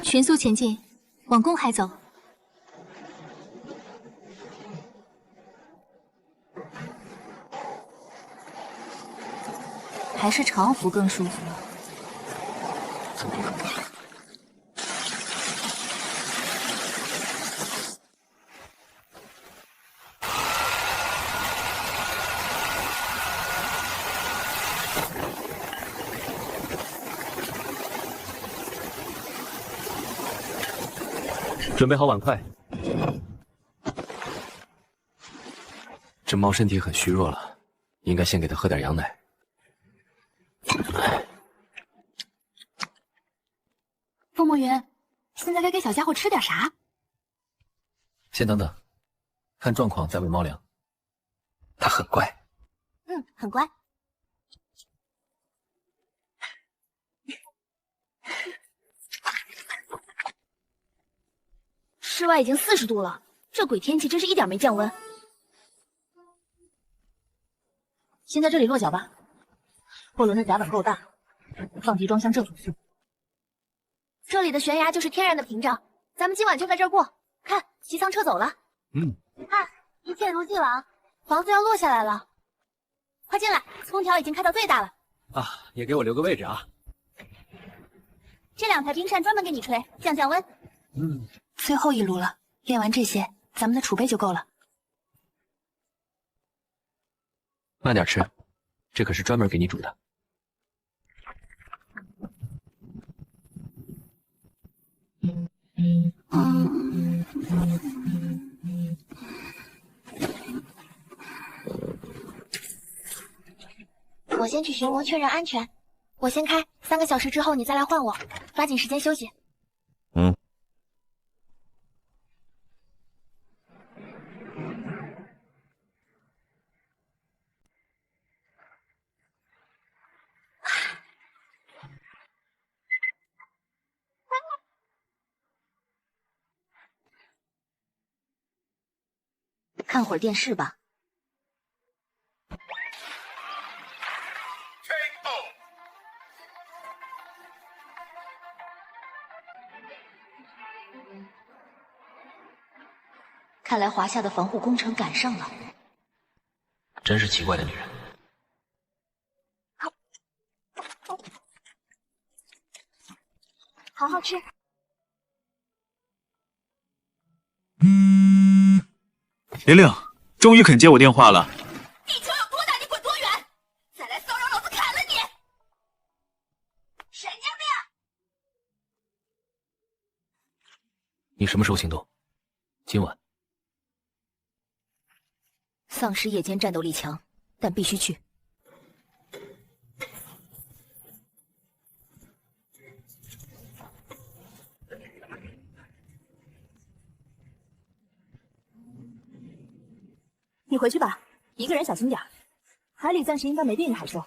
迅速前进，往公海走。还是常服更舒服。准备好碗筷。这猫身体很虚弱了，应该先给它喝点羊奶。凤墨云，现在该给小家伙吃点啥？先等等，看状况再喂猫粮。它很乖。嗯，很乖。室外已经40度了，这鬼天气真是一点没降温。先在这里落脚吧。货轮的甲板够大，放集装箱正合适。这里的悬崖就是天然的屏障，咱们今晚就在这儿过。看，机舱撤走了。看，一切如既往，房子要落下来了。快进来，空调已经开到最大了。啊，也给我留个位置啊。这2台冰扇专门给你吹，降温。最后一炉了，练完这些，咱们的储备就够了。慢点吃，这可是专门给你煮的。我先去巡逻确认安全，我先开，3个小时之后你再来换我，抓紧时间休息。嗯。看会儿电视吧。看来华夏的防护工程赶上了。真是奇怪的女人。好好吃。玲玲，终于肯接我电话了。地球有多大，你滚多远！再来骚扰，老子砍了你！神经病！你什么时候行动？今晚。丧尸夜间战斗力强，但必须去。你回去吧，一个人小心点。海里暂时应该没变异海兽。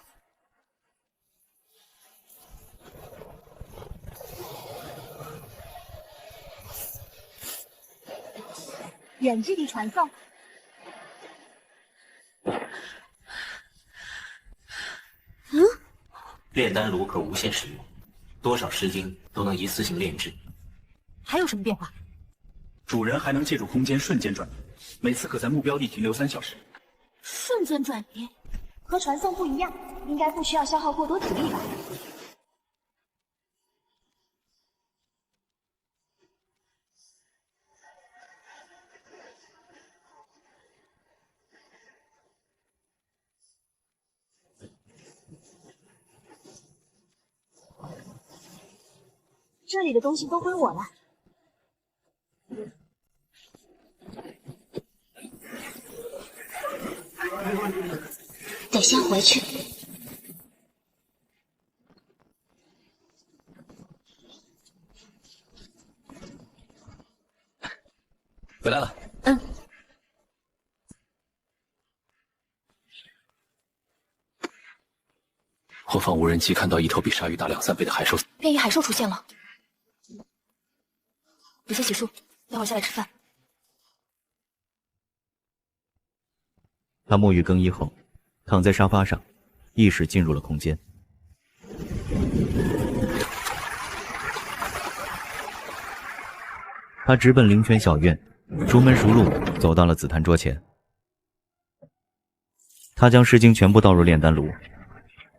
远距离传送。炼丹炉可无限使用，多少尸精都能一次性炼制。还有什么变化？主人还能借助空间瞬间转移，每次可在目标地停留3小时。瞬间转移和传送不一样，应该不需要消耗过多体力吧？这里的东西都归我了。得先回去。回来了。嗯。后方无人机看到一头比鲨鱼大2、3倍的海兽。变异海兽出现了。我先洗漱，待会儿下来吃饭。他沐浴更衣后，躺在沙发上，意识进入了空间。他直奔灵泉小院，熟门熟路走到了紫檀桌前。他将尸精全部倒入炼丹炉，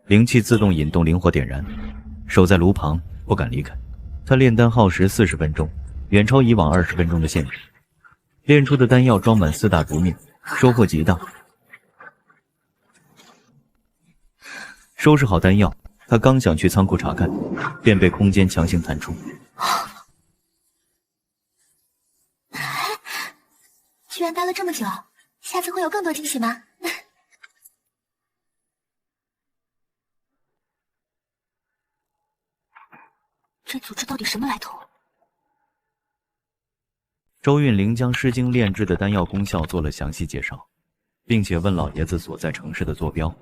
灵气自动引动，灵火点燃，守在炉旁不敢离开。他炼丹耗时40分钟，远超以往20分钟的限制。炼出的丹药装满4大竹篾，收获极大。收拾好丹药，他刚想去仓库查看，便被空间强行弹出。居然待了这么久，下次会有更多惊喜吗？这组织到底什么来头？周韵灵将尸精炼制的丹药功效做了详细介绍，并且问老爷子所在城市的坐标。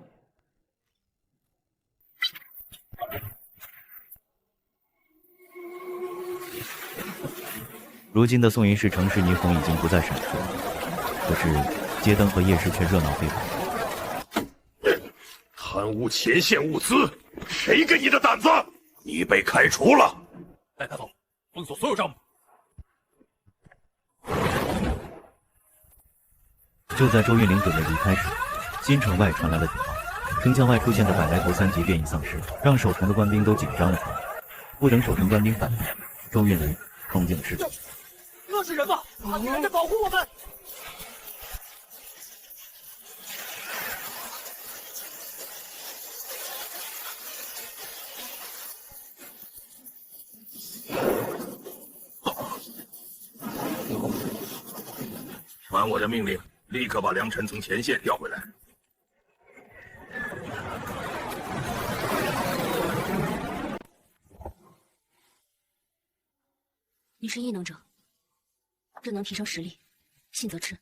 如今的宋云市城市霓虹已经不再闪烁，可是街灯和夜市却热闹非凡。贪污前线物资，谁给你的胆子？你被开除了。带他走，封锁所有账目。就在周韵灵准备离开时，新城外传来了警报，城墙外出现的100来头3级变异丧尸，让守城的官兵都紧张了起来。不等守城官兵反应，周韵灵冲进了市场。那是人吗？他居然在保护我们！传我的命令，立刻把梁晨从前线调回来。你是异能者，这能提升实力，信则吃。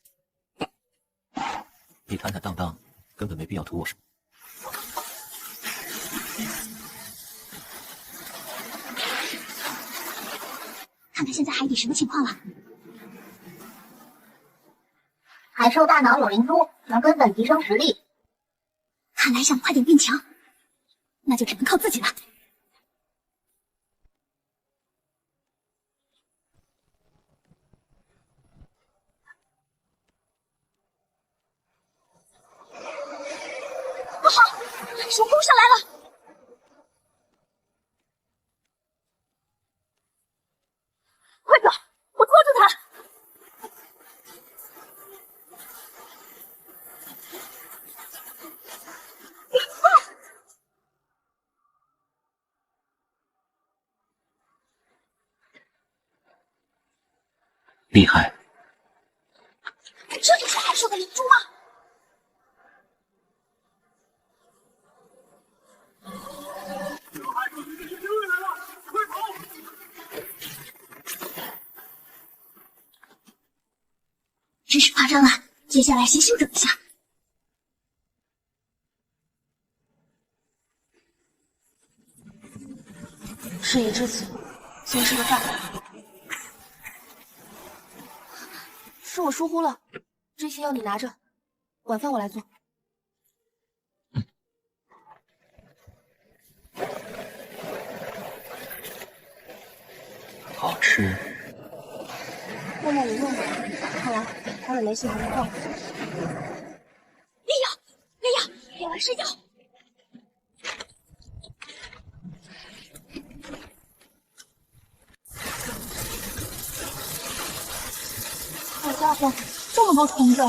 你坦坦荡荡，根本没必要图我什么。看看现在海底什么情况了？海兽大脑有灵珠，能根本提升实力。看来想快点变强，那就只能靠自己了。不好，海兽攻上来了！快走，我拖住他！厉害！这就是海兽的灵珠吗？真是夸张了，接下来先休整一下。事已至此，先吃个饭。是我疏忽了，这些药你拿着，晚饭我来做。好吃。默默无用吧，看来他的雷系还没到。烈药，烈药，给我吃药。好家伙，这么多虫子！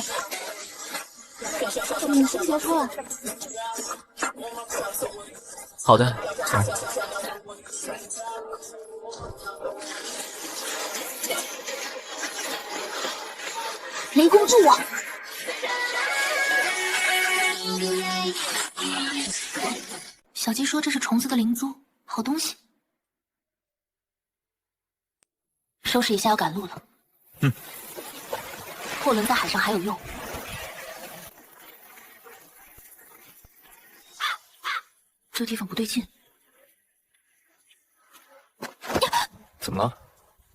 你先别出来。好的。雷公助我！小鸡说这是虫子的灵珠，好东西。收拾一下，要赶路了。货轮在海上还有用。这地方不对劲。怎么了？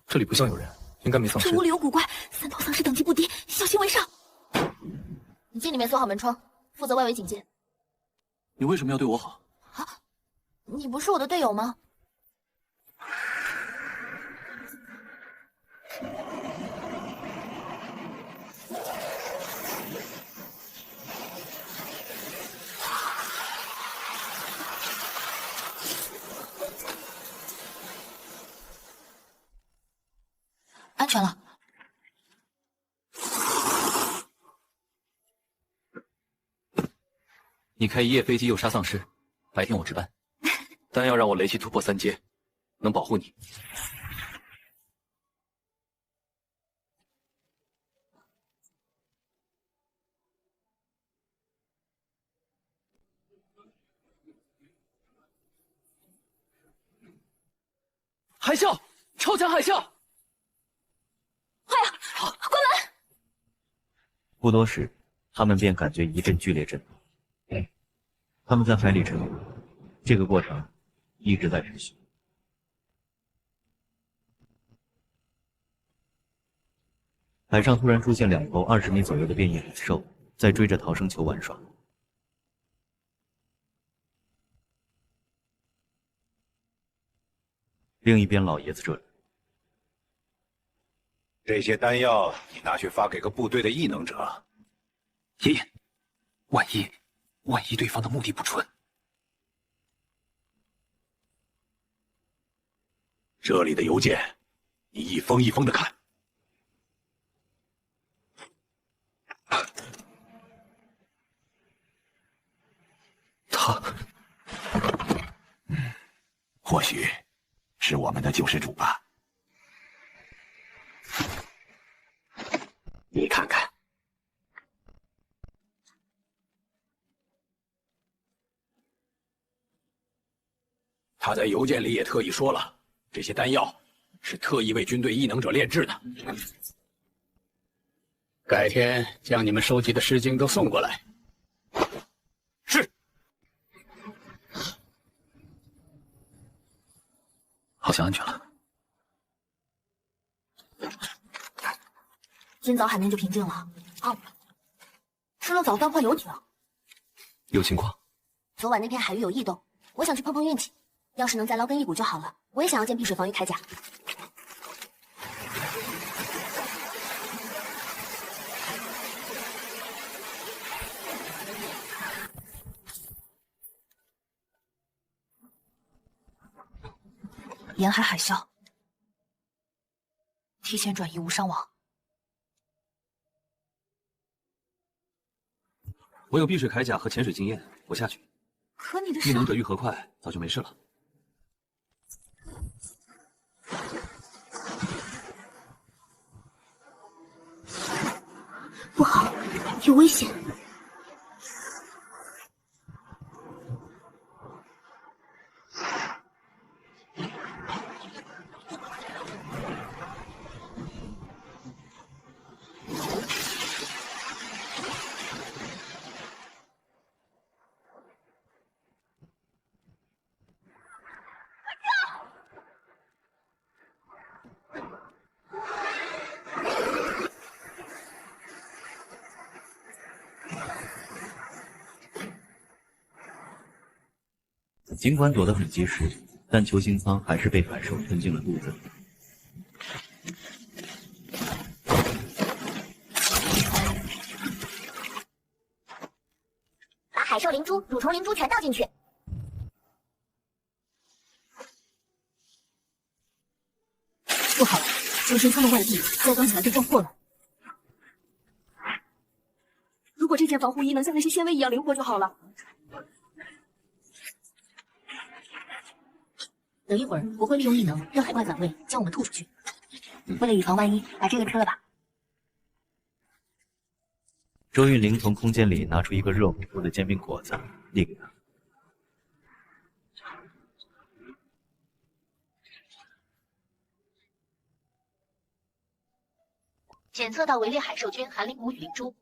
这里不像有人，应该没丧尸。这屋里有古怪，3头丧尸等级不低，小心为上。你进里面锁好门窗，负责外围警戒。你为什么要对我好？你不是我的队友吗？安全了。你开一夜飞机又杀丧尸，白天我值班，但要让我雷系突破3阶，能保护你。海啸，超强海啸！快呀，关门！不多时，他们便感觉一阵剧烈震动。他们在海里沉浮，这个过程一直在持续。海上突然出现2头20米左右的变异海兽，在追着逃生球玩耍。另一边，老爷子这里，这些丹药你拿去发给个部队的异能者。爷爷，万一对方的目的不纯，这里的邮件，你一封一封的看。他，或许是我们的救世主吧。你看看，他在邮件里也特意说了，这些丹药是特意为军队异能者炼制的。改天将你们收集的诗经都送过来。是。好像安全了。今早海面就平静了。哦，吃了早饭换游艇。有情况。昨晚那片海域有异动，我想去碰碰运气。要是能再捞根一股就好了。我也想要件碧水防御铠甲。沿海海啸，提前转移无伤亡。我有碧水铠甲和潜水经验，我下去。可你的异能者愈合快，早就没事了。不好，有危险！尽管躲得很及时，但球形仓还是被海兽吞进了肚子。把海兽灵珠、蠕虫灵珠全倒进去。不好，球形仓的外壁在刚起来被撞破了。如果这件防护衣能像那些纤维一样灵活就好了。等一会儿，我会利用异能让海怪反胃，将我们吐出去。为了以防万一，把这个吃了吧。周韵玲从空间里拿出一个热乎乎的煎饼果子，递给他。检测到围猎海兽菌含灵母与灵珠。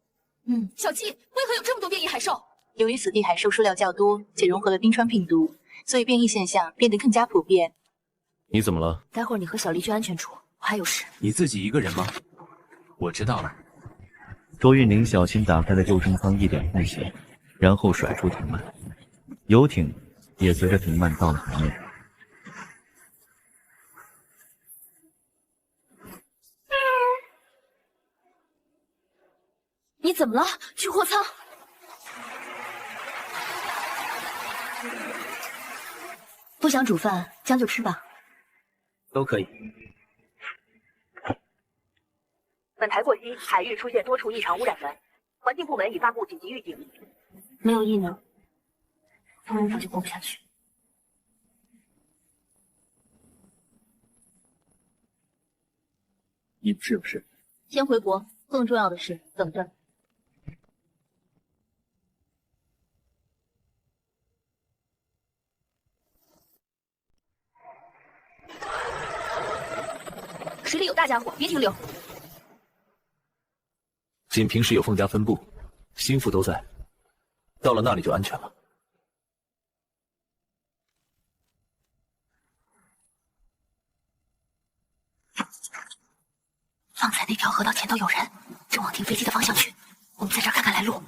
小七，为何有这么多变异海兽？由于此地海兽数量较多，且融合了冰川病毒，所以变异现象变得更加普遍。你怎么了？待会儿你和小黎去安全处，我还有事。你自己一个人吗？我知道了。周韵玲小心打开了救生舱一点空隙，然后甩出停慢，游艇也随着停慢到了海面。你怎么了？去货舱。不想煮饭，将就吃吧。都可以。本台获悉，海域出现多处异常污染源，环境部门已发布紧急预警。没有异能，他们早就活不下去。你是不是？先回国，更重要的是等着。水里有大家伙，别停留。仅平时有凤家分部，心腹都在，到了那里就安全了。方才那条河道前头有人，正往停飞机的方向去。我们在这儿看看来路。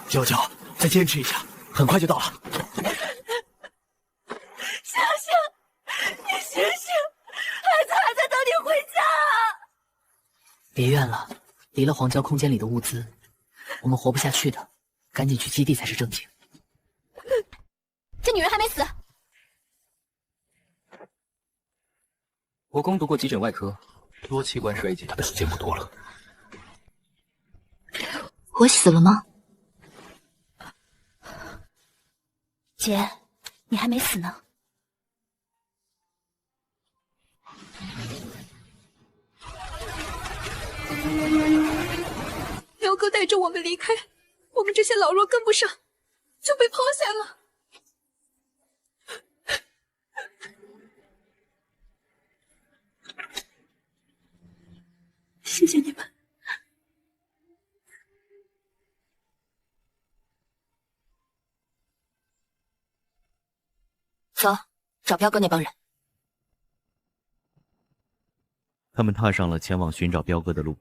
娇娇，再坚持一下，很快就到了。醒醒，你醒醒，孩子还在等你回家。别怨了，离了黄胶空间里的物资，我们活不下去的，赶紧去基地才是正经。这女人还没死。我攻读过急诊外科，多器官衰竭，他的时间不多了。我死了吗？姐，你还没死呢。辽哥带着我们离开，我们这些老弱跟不上，就被抛下了。谢谢你们。走，找彪哥那帮人。他们踏上了前往寻找彪哥的路。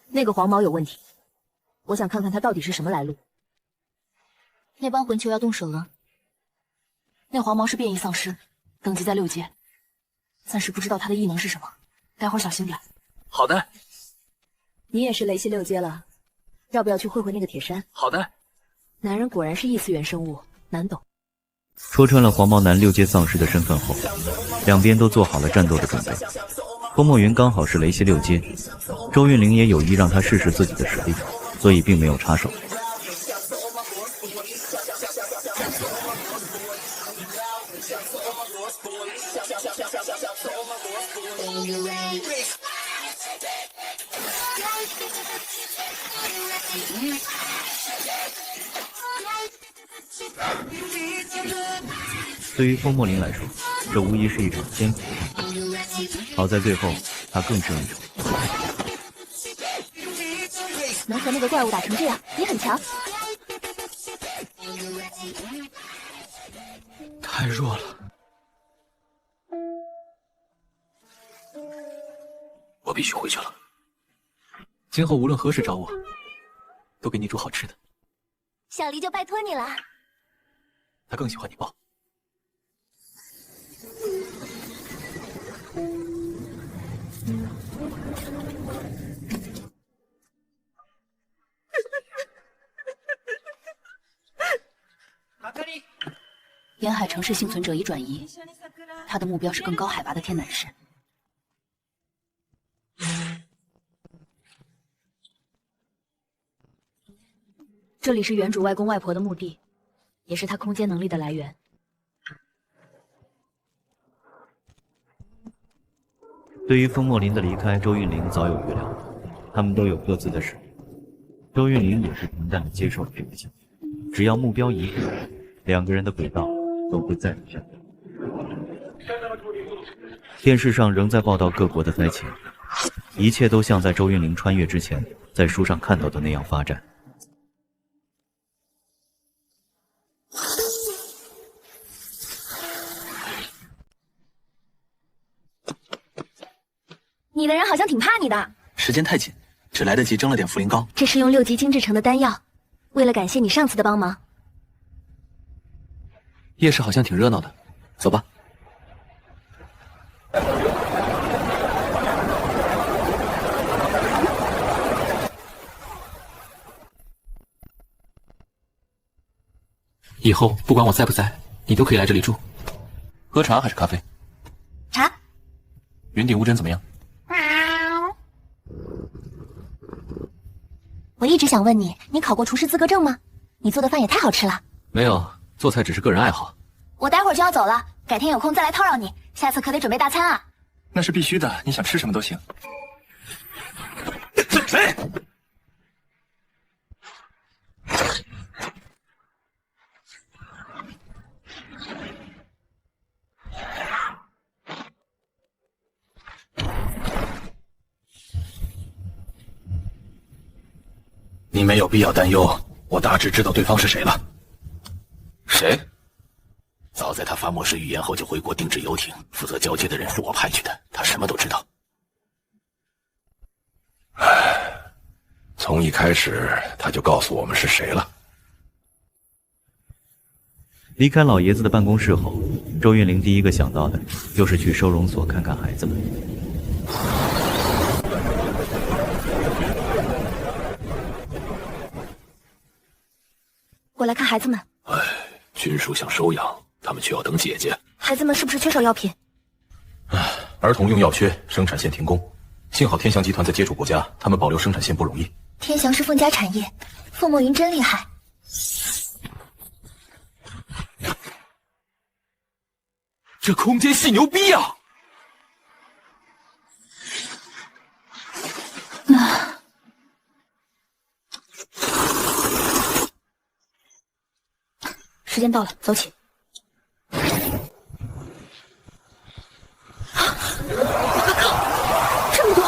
那个黄毛有问题，我想看看他到底是什么来路。那帮魂球要动手了。那黄毛是变异丧尸，等级在6阶，暂时不知道他的异能是什么，待会儿小心点。好的。你也是雷系6阶了，要不要去会会那个铁山？好的。男人果然是异次元生物，难懂。戳穿了黄毛男6阶丧尸的身份后，两边都做好了战斗的准备。风墨云刚好是雷系6阶，周韵玲也有意让他试试自己的实力，所以并没有插手。对于风墨林来说，这无疑是一场艰苦的战斗。好在最后，他更胜一筹。能和那个怪物打成这样，你很强。太弱了。我必须回去了。今后无论何时找我，都给你煮好吃的。小黎就拜托你了。他更喜欢你抱。沿海城市幸存者已转移，他的目标是更高海拔的天南市。这里是原主外公外婆的墓地，也是他空间能力的来源。对于风墨林的离开，周韵玲早有预料，他们都有各自的使命。周韵玲也是平淡的接受了这个结果，只要目标一致，两个人的轨道都会再度相同。电视上仍在报道各国的灾情，一切都像在周韵玲穿越之前在书上看到的那样发展。你的人好像挺怕你的。时间太紧，只来得及蒸了点茯苓膏。这是用6级精制成的丹药，为了感谢你上次的帮忙。夜市好像挺热闹的，走吧。以后不管我在不在，你都可以来这里住。喝茶还是咖啡？茶。云顶乌针怎么样？我一直想问你，你考过厨师资格证吗？你做的饭也太好吃了。没有，做菜只是个人爱好。我待会儿就要走了，改天有空再来叨扰你，下次可得准备大餐啊。那是必须的，你想吃什么都行。谁？你没有必要担忧，我大致知道对方是谁了。谁？早在他发末世预言后就回国定制游艇，负责交接的人是我派去的，他什么都知道。从一开始他就告诉我们是谁了。离开老爷子的办公室后，周韵玲第一个想到的就是去收容所看看孩子们。我来看孩子们。军属想收养，他们却要等姐姐。孩子们是不是缺少药品？儿童用药缺，生产线停工。幸好天翔集团在接触国家，他们保留生产线不容易。天翔是凤家产业，凤墨云真厉害。这空间系牛逼啊！时间到了，走起。我靠，这么多！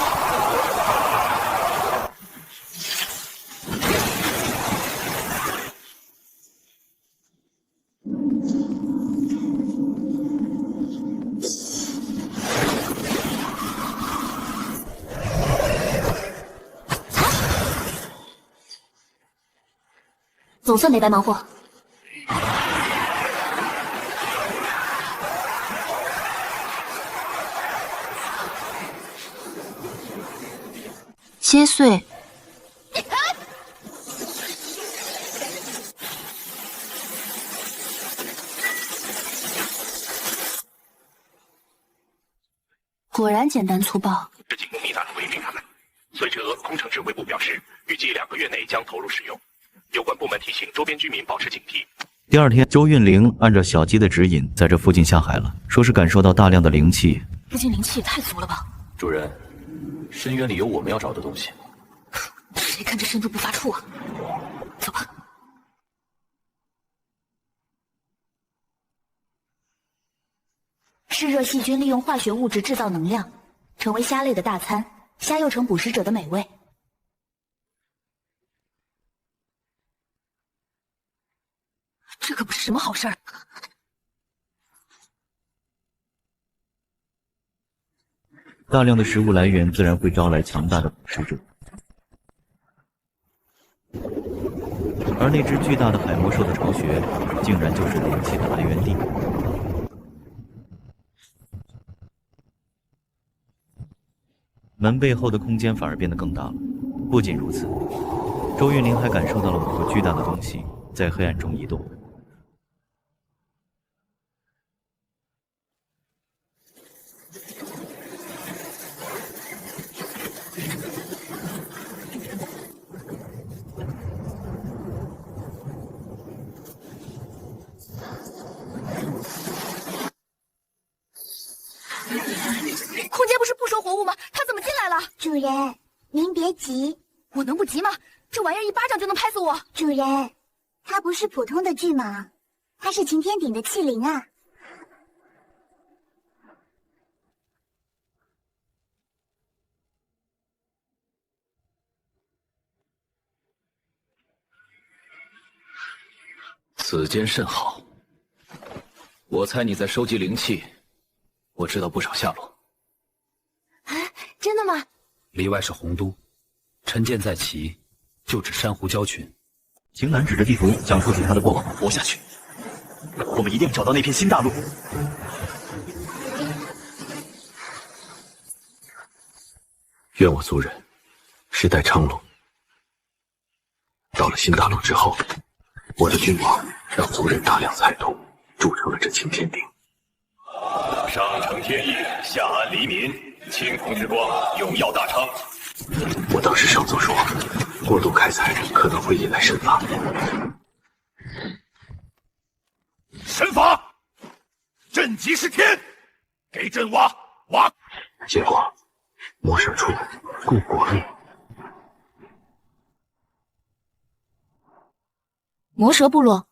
总算没白忙活。切碎。果然简单粗暴。是进攻密达的回禀他们。随之俄空城指挥部表示，预计2个月内将投入使用。有关部门提醒周边居民保持警惕。第二天，周韵玲按照小鸡的指引，在这附近下海了，说是感受到大量的灵气。附近灵气也太足了吧！主人，深渊里有我们要找的东西。谁看这深入不发怵啊？走吧。嗜热细菌利用化学物质制造能量，成为虾类的大餐，虾又成捕食者的美味。这可不是什么好事儿。大量的食物来源自然会招来强大的捕食者，而那只巨大的海魔兽的巢穴，竟然就是灵气的来源地。门背后的空间反而变得更大了。不仅如此，周韵玲还感受到了某个巨大的东西在黑暗中移动。空间不是不收活物吗？他怎么进来了？主人，您别急。我能不急吗？这玩意儿一巴掌就能拍死我。主人，它不是普通的巨蟒，它是擎天鼎的器灵啊。此间甚好，我猜你在收集灵气，我知道不少下落。真的吗？里外是洪都，陈舰在其，就指珊瑚礁群。秦南指着地图讲述起他的过往。活下去，我们一定要找到那片新大陆。愿我族人世代昌隆。到了新大陆之后，我的君王让族人大量采土，筑成了这擎天鼎。上承天意，下安黎民，青铜之光，永耀大昌。我当时上奏说，过度开采可能会引来神罚。神罚！朕即是天，给朕挖！结果魔蛇出，故国灭。魔蛇部落，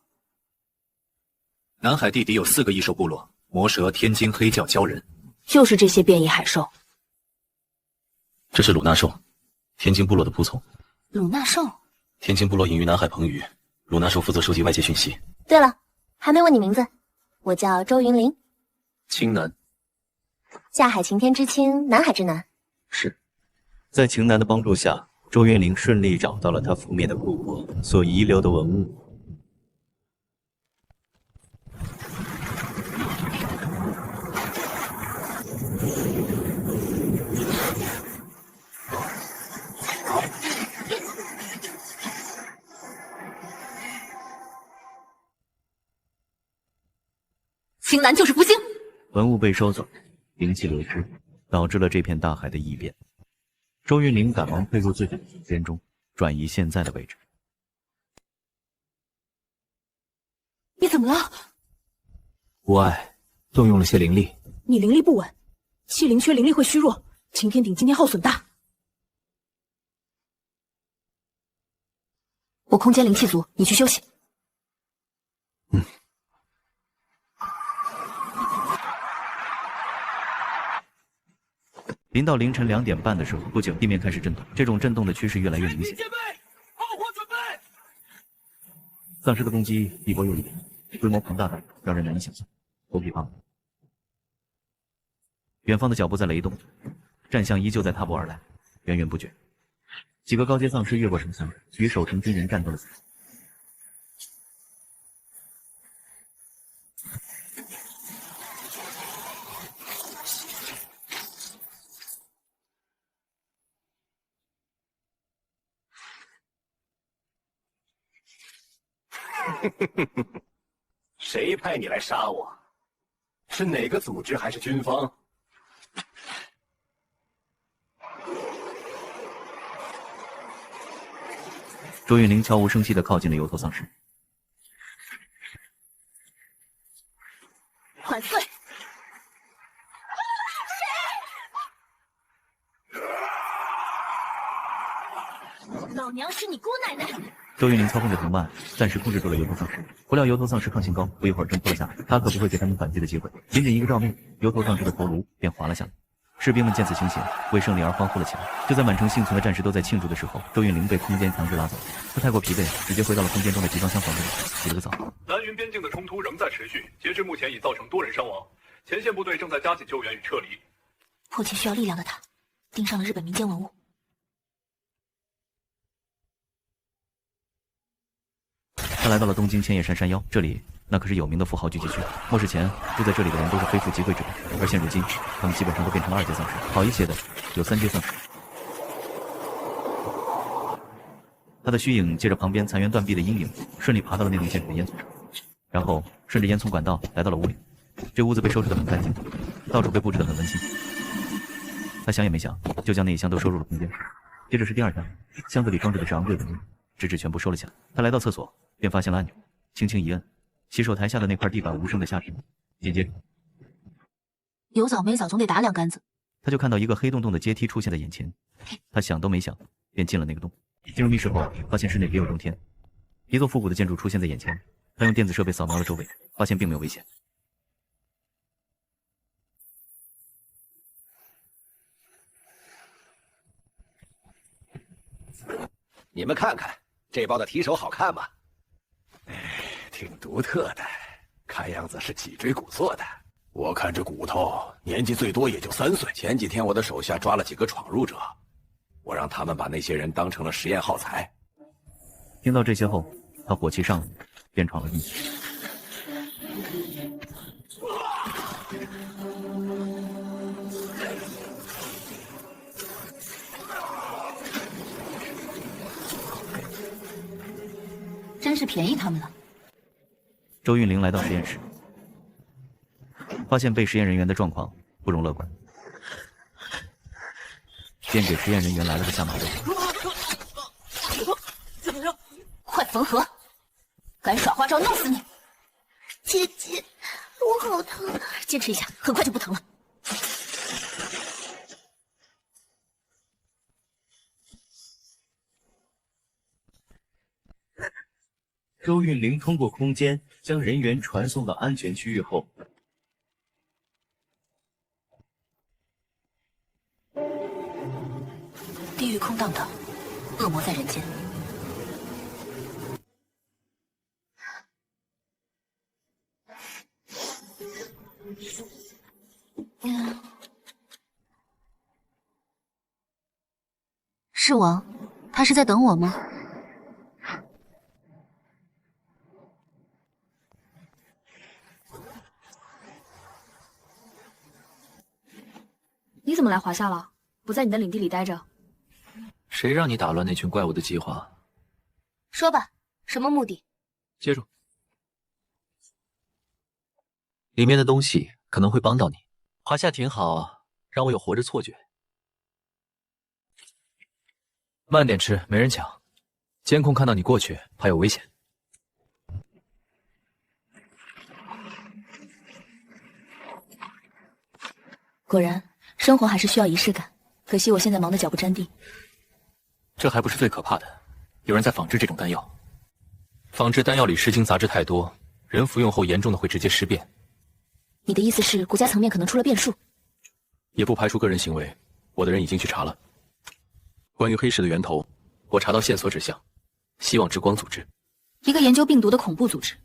南海地底有4个异兽部落：魔蛇、天鲸、黑鹪、鲛人。就是这些变异海兽。这是鲁纳兽，天鲸部落的仆从。鲁纳兽，天鲸部落隐于南海彭屿，鲁纳兽负责收集外界讯息。对了，还没问你名字，我叫周云玲。青南，下海擎天之青，南海之南。是。在晴南的帮助下，周云玲顺利找到了他覆灭的故国所遗留的文物。青南就是福星。文物被收走，灵气流失，导致了这片大海的异变。周云玲赶忙退入自己的空间中，转移现在的位置。你怎么了？无碍，动用了些灵力。你灵力不稳，器灵缺灵力会虚弱。擎天鼎今天耗损大。我空间灵气足，你去休息。临到凌晨2点半的时候，不久地面开始震动，这种震动的趋势越来越明显。丧尸的攻击一波又一波，规模庞大的让人难以想象，头皮发麻。远方的脚步在雷动，战象依旧在踏步而来，源源不绝。几个高阶丧尸越过城墙，举手成军人战斗了起来。谁派你来杀我？是哪个组织还是军方？周韵玲悄无声息地靠近了油头丧尸。万岁！老娘是你姑奶奶！周韵玲操控着藤蔓，暂时控制住了油头丧尸。不料油头丧尸抗性高，不一会儿挣脱了下来。他可不会给他们反击的机会。仅仅一个照面，油头丧尸的头颅便滑了下来。士兵们见此情形，为胜利而欢呼了起来。就在满城幸存的战士都在庆祝的时候，周韵玲被空间强制拉走。他太过疲惫，直接回到了空间中的集装箱房间里，洗了个澡。南云边境的冲突仍在持续，截至目前已造成多人伤亡，前线部队正在加紧救援与撤离。迫切需要力量的他，盯上了日本民间文物。他来到了东京千叶山山腰，这里那可是有名的富豪聚集区。末世前住在这里的人都是非富即贵之辈，而现如今，他们基本上都变成了2阶丧尸。好一些的有3阶丧尸。他的虚影借着旁边残垣断壁的阴影，顺利爬到了那栋建筑的烟囱上，然后顺着烟囱管道来到了屋里。这屋子被收拾得很干净，到处被布置得很温馨。他想也没想，就将那一箱都收入了空间。接着是第2箱，箱子里装着的是昂贵的文物，纸质全部收了起来。他来到厕所，便发现了按钮，轻轻一摁，洗手台下的那块地板无声的下沉。紧接着，有早没早总得打2竿子。他就看到一个黑洞洞的阶梯出现在眼前，他想都没想，便进了那个洞。进入密室后，发现室内别有洞天，一座复古的建筑出现在眼前。他用电子设备扫描了周围，发现并没有危险。你们看看这包的提手好看吗？挺独特的，看样子是脊椎骨做的。我看这骨头年纪最多也就3岁。前几天我的手下抓了几个闯入者，我让他们把那些人当成了实验耗材。听到这些后，他火气上来，便闯了进去。真是便宜他们了。周韵玲来到实验室，发现被实验人员的状况不容乐观，便给实验人员来了个下马威。怎么了？快缝合！敢耍花招，弄死你！姐姐，我好疼。坚持一下，很快就不疼了。周韵玲通过空间将人员传送到安全区域后，地狱空荡荡，恶魔在人间。是王，他是在等我吗？你怎么来华夏了？不在你的领地里待着？谁让你打乱那群怪物的计划？说吧，什么目的？接住！里面的东西可能会帮到你。华夏挺好，让我有活着错觉。慢点吃，没人抢。监控看到你过去，怕有危险。果然，生活还是需要仪式感。可惜我现在忙得脚不沾地。这还不是最可怕的，有人在仿制这种丹药。仿制丹药里诗精杂质太多，人服用后严重的会直接尸变。你的意思是国家层面可能出了变数？也不排除个人行为，我的人已经去查了。关于黑市的源头，我查到线索指向希望之光组织，一个研究病毒的恐怖组织。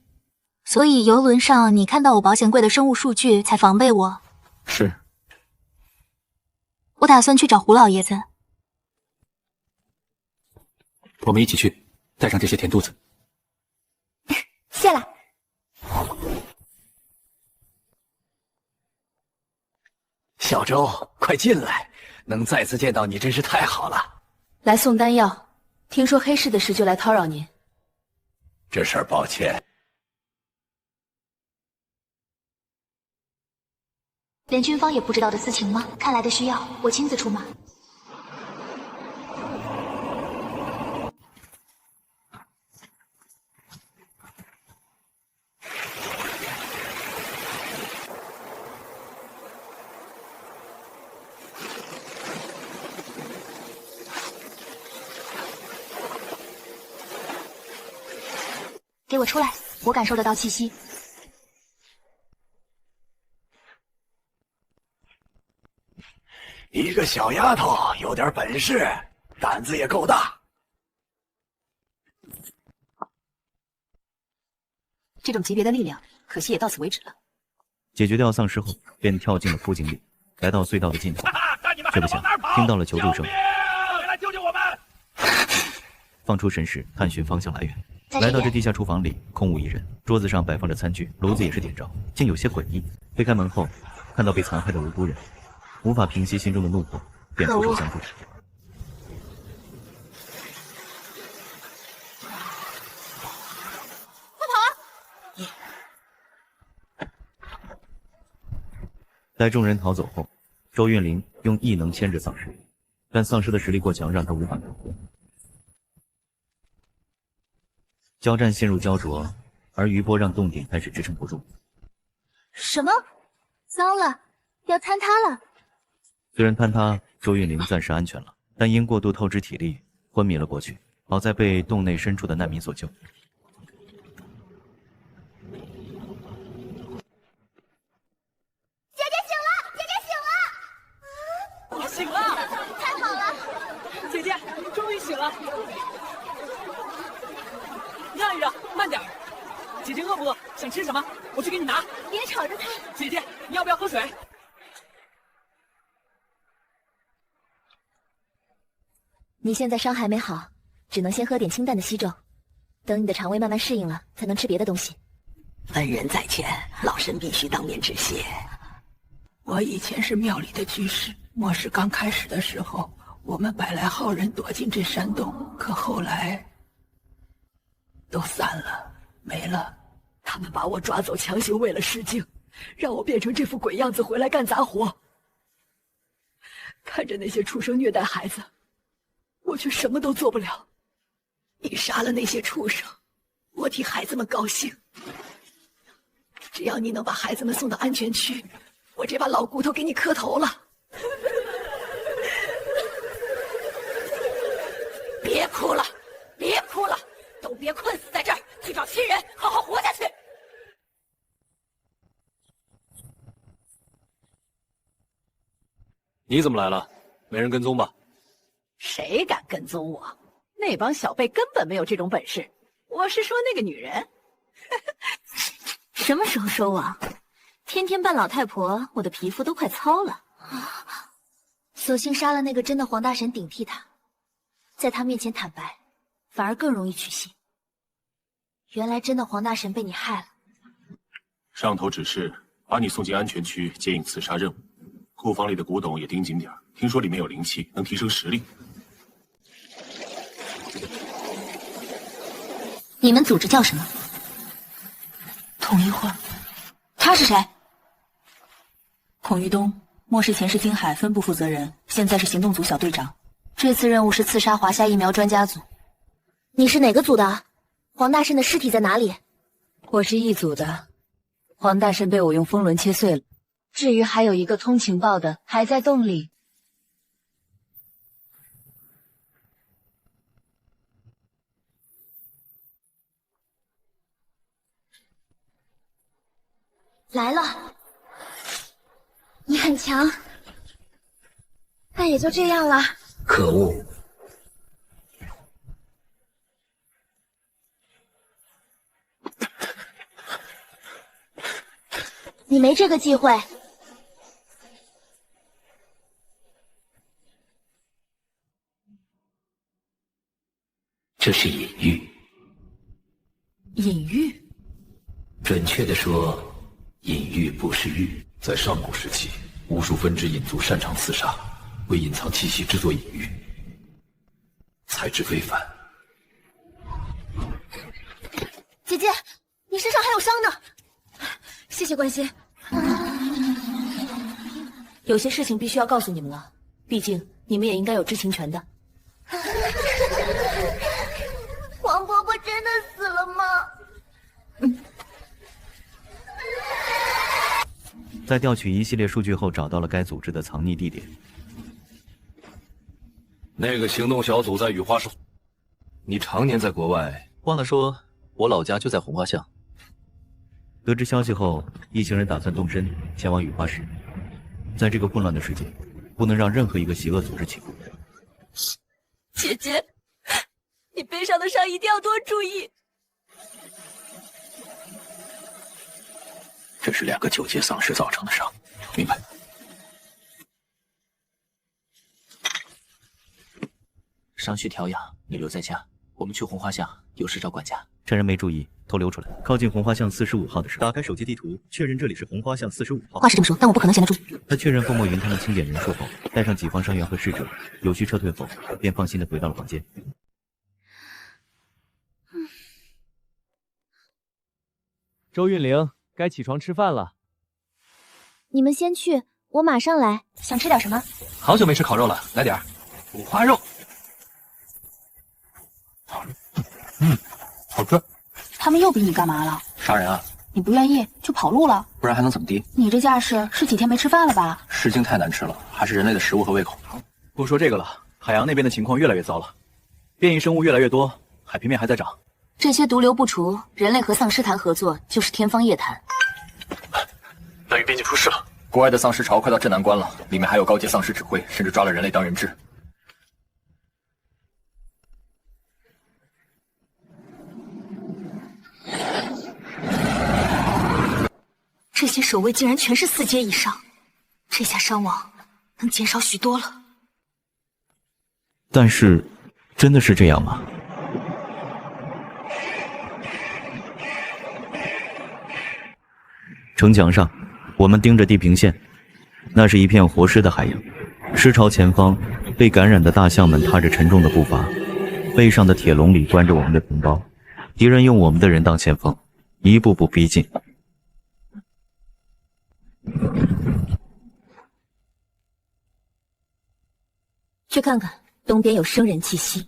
所以游轮上你看到我保险柜的生物数据才防备我？是。我打算去找胡老爷子。我们一起去，带上这些填肚子。谢了。小周，快进来！能再次见到你真是太好了。来送丹药，听说黑市的事就来叨扰您。这事儿抱歉。连军方也不知道的私情吗？看来的需要我亲自出马。给我出来！我感受得到气息。一个小丫头有点本事，胆子也够大。这种级别的力量，可惜也到此为止了。解决掉丧尸后，便跳进了枯井里，来到隧道的尽头，却不想听到了求助声。来救救我们！放出神识，探寻方向来源。来到这地下厨房里，空无一人，桌子上摆放着餐具，炉子也是点着，竟有些诡异。推开门后，看到被残害的无辜人，无法平息心中的怒火，便出手相助。快跑啊！待众人逃走后，周韵玲用异能牵制丧尸，但丧尸的实力过强，让他无法逃脱。交战陷入焦灼，而余波让洞顶开始支撑不住。什么？糟了，要坍塌了！虽然坍塌，周韵玲暂时安全了，但因过度透支体力，昏迷了过去。好在被洞内深处的难民所救。姐姐醒了！姐姐醒了！我醒了！太好了！姐姐，你终于醒了！让一让，慢点。姐姐饿不饿？想吃什么？我去给你拿。别吵着她。姐姐，你要不要喝水？你现在伤还没好，只能先喝点清淡的稀粥，等你的肠胃慢慢适应了，才能吃别的东西。恩人在前，老身必须当面致谢。我以前是庙里的居士，末世刚开始的时候，我们百来号人躲进这山洞，可后来都散了，没了。他们把我抓走，强行喂了尸精，让我变成这副鬼样子回来干杂活。看着那些畜生虐待孩子，我却什么都做不了。你杀了那些畜生，我替孩子们高兴。只要你能把孩子们送到安全区，我这把老骨头给你磕头了。别哭了，别哭了，都别困死在这儿，去找亲人，好好活下去。你怎么来了？没人跟踪吧？谁敢跟踪我？那帮小辈根本没有这种本事。我是说那个女人。什么时候说我？天天扮老太婆，我的皮肤都快糙了。索性杀了那个真的黄大神顶替他，在他面前坦白，反而更容易取信。原来真的黄大神被你害了。上头指示把你送进安全区接应刺杀任务，库房里的古董也盯紧点，听说里面有灵气，能提升实力。你们组织叫什么？统一会。他是谁？孔玉东，末世前世金海分部负责人，现在是行动组小队长。这次任务是刺杀华夏疫苗专家组。你是哪个组的？黄大圣的尸体在哪里？我是一组的，黄大圣被我用风轮切碎了。至于还有一个通情报的，还在洞里。来了，你很强。哎那也就这样了。可恶！你没这个机会。这是隐喻。隐喻？准确的说，隐喻不是喻。在上古时期，无数分支隐族擅长厮杀，为隐藏气息制作隐喻，材质非凡。姐姐，你身上还有伤呢，谢谢关心。有些事情必须要告诉你们了，毕竟你们也应该有知情权的。黄婆婆真的死了吗？在调取一系列数据后，找到了该组织的藏匿地点。那个行动小组在雨花市。你常年在国外，忘了说，我老家就在红花巷。得知消息后，一行人打算动身前往雨花市。在这个混乱的世界，不能让任何一个邪恶组织起步。姐姐，你背上的伤一定要多注意。这是2个9阶丧尸造成的伤，明白。伤需调养，你留在家，我们去红花巷，有事找管家。趁人没注意，偷溜出来。靠近红花巷45号的时候，打开手机地图，确认这里是红花巷45号。话是这么说，但我不可能闲得住。他确认凤墨云他们清点人数后，带上己方伤员和侍者，有序撤退后，便放心的回到了房间。周韵玲，该起床吃饭了。你们先去，我马上来。想吃点什么？好久没吃烤肉了，来点五花肉。好吃。他们又逼你干嘛了？杀人啊！你不愿意就跑路了？不然还能怎么地？你这架势是几天没吃饭了吧？诗经太难吃了，还是人类的食物和胃口。不说这个了，海洋那边的情况越来越糟了，变异生物越来越多，海平面还在涨。这些毒瘤不除，人类和丧尸谈合作就是天方夜谭。南域边境出事了，国外的丧尸潮快到镇南关了，里面还有高阶丧尸指挥，甚至抓了人类当人质。这些守卫竟然全是4阶以上，这下伤亡能减少许多了。但是，真的是这样吗？城墙上，我们盯着地平线，那是一片活尸的海洋。尸潮前方，被感染的大象们踏着沉重的步伐，背上的铁笼里关着我们的同胞。敌人用我们的人当前锋，一步步逼近。去看看，东边有生人气息。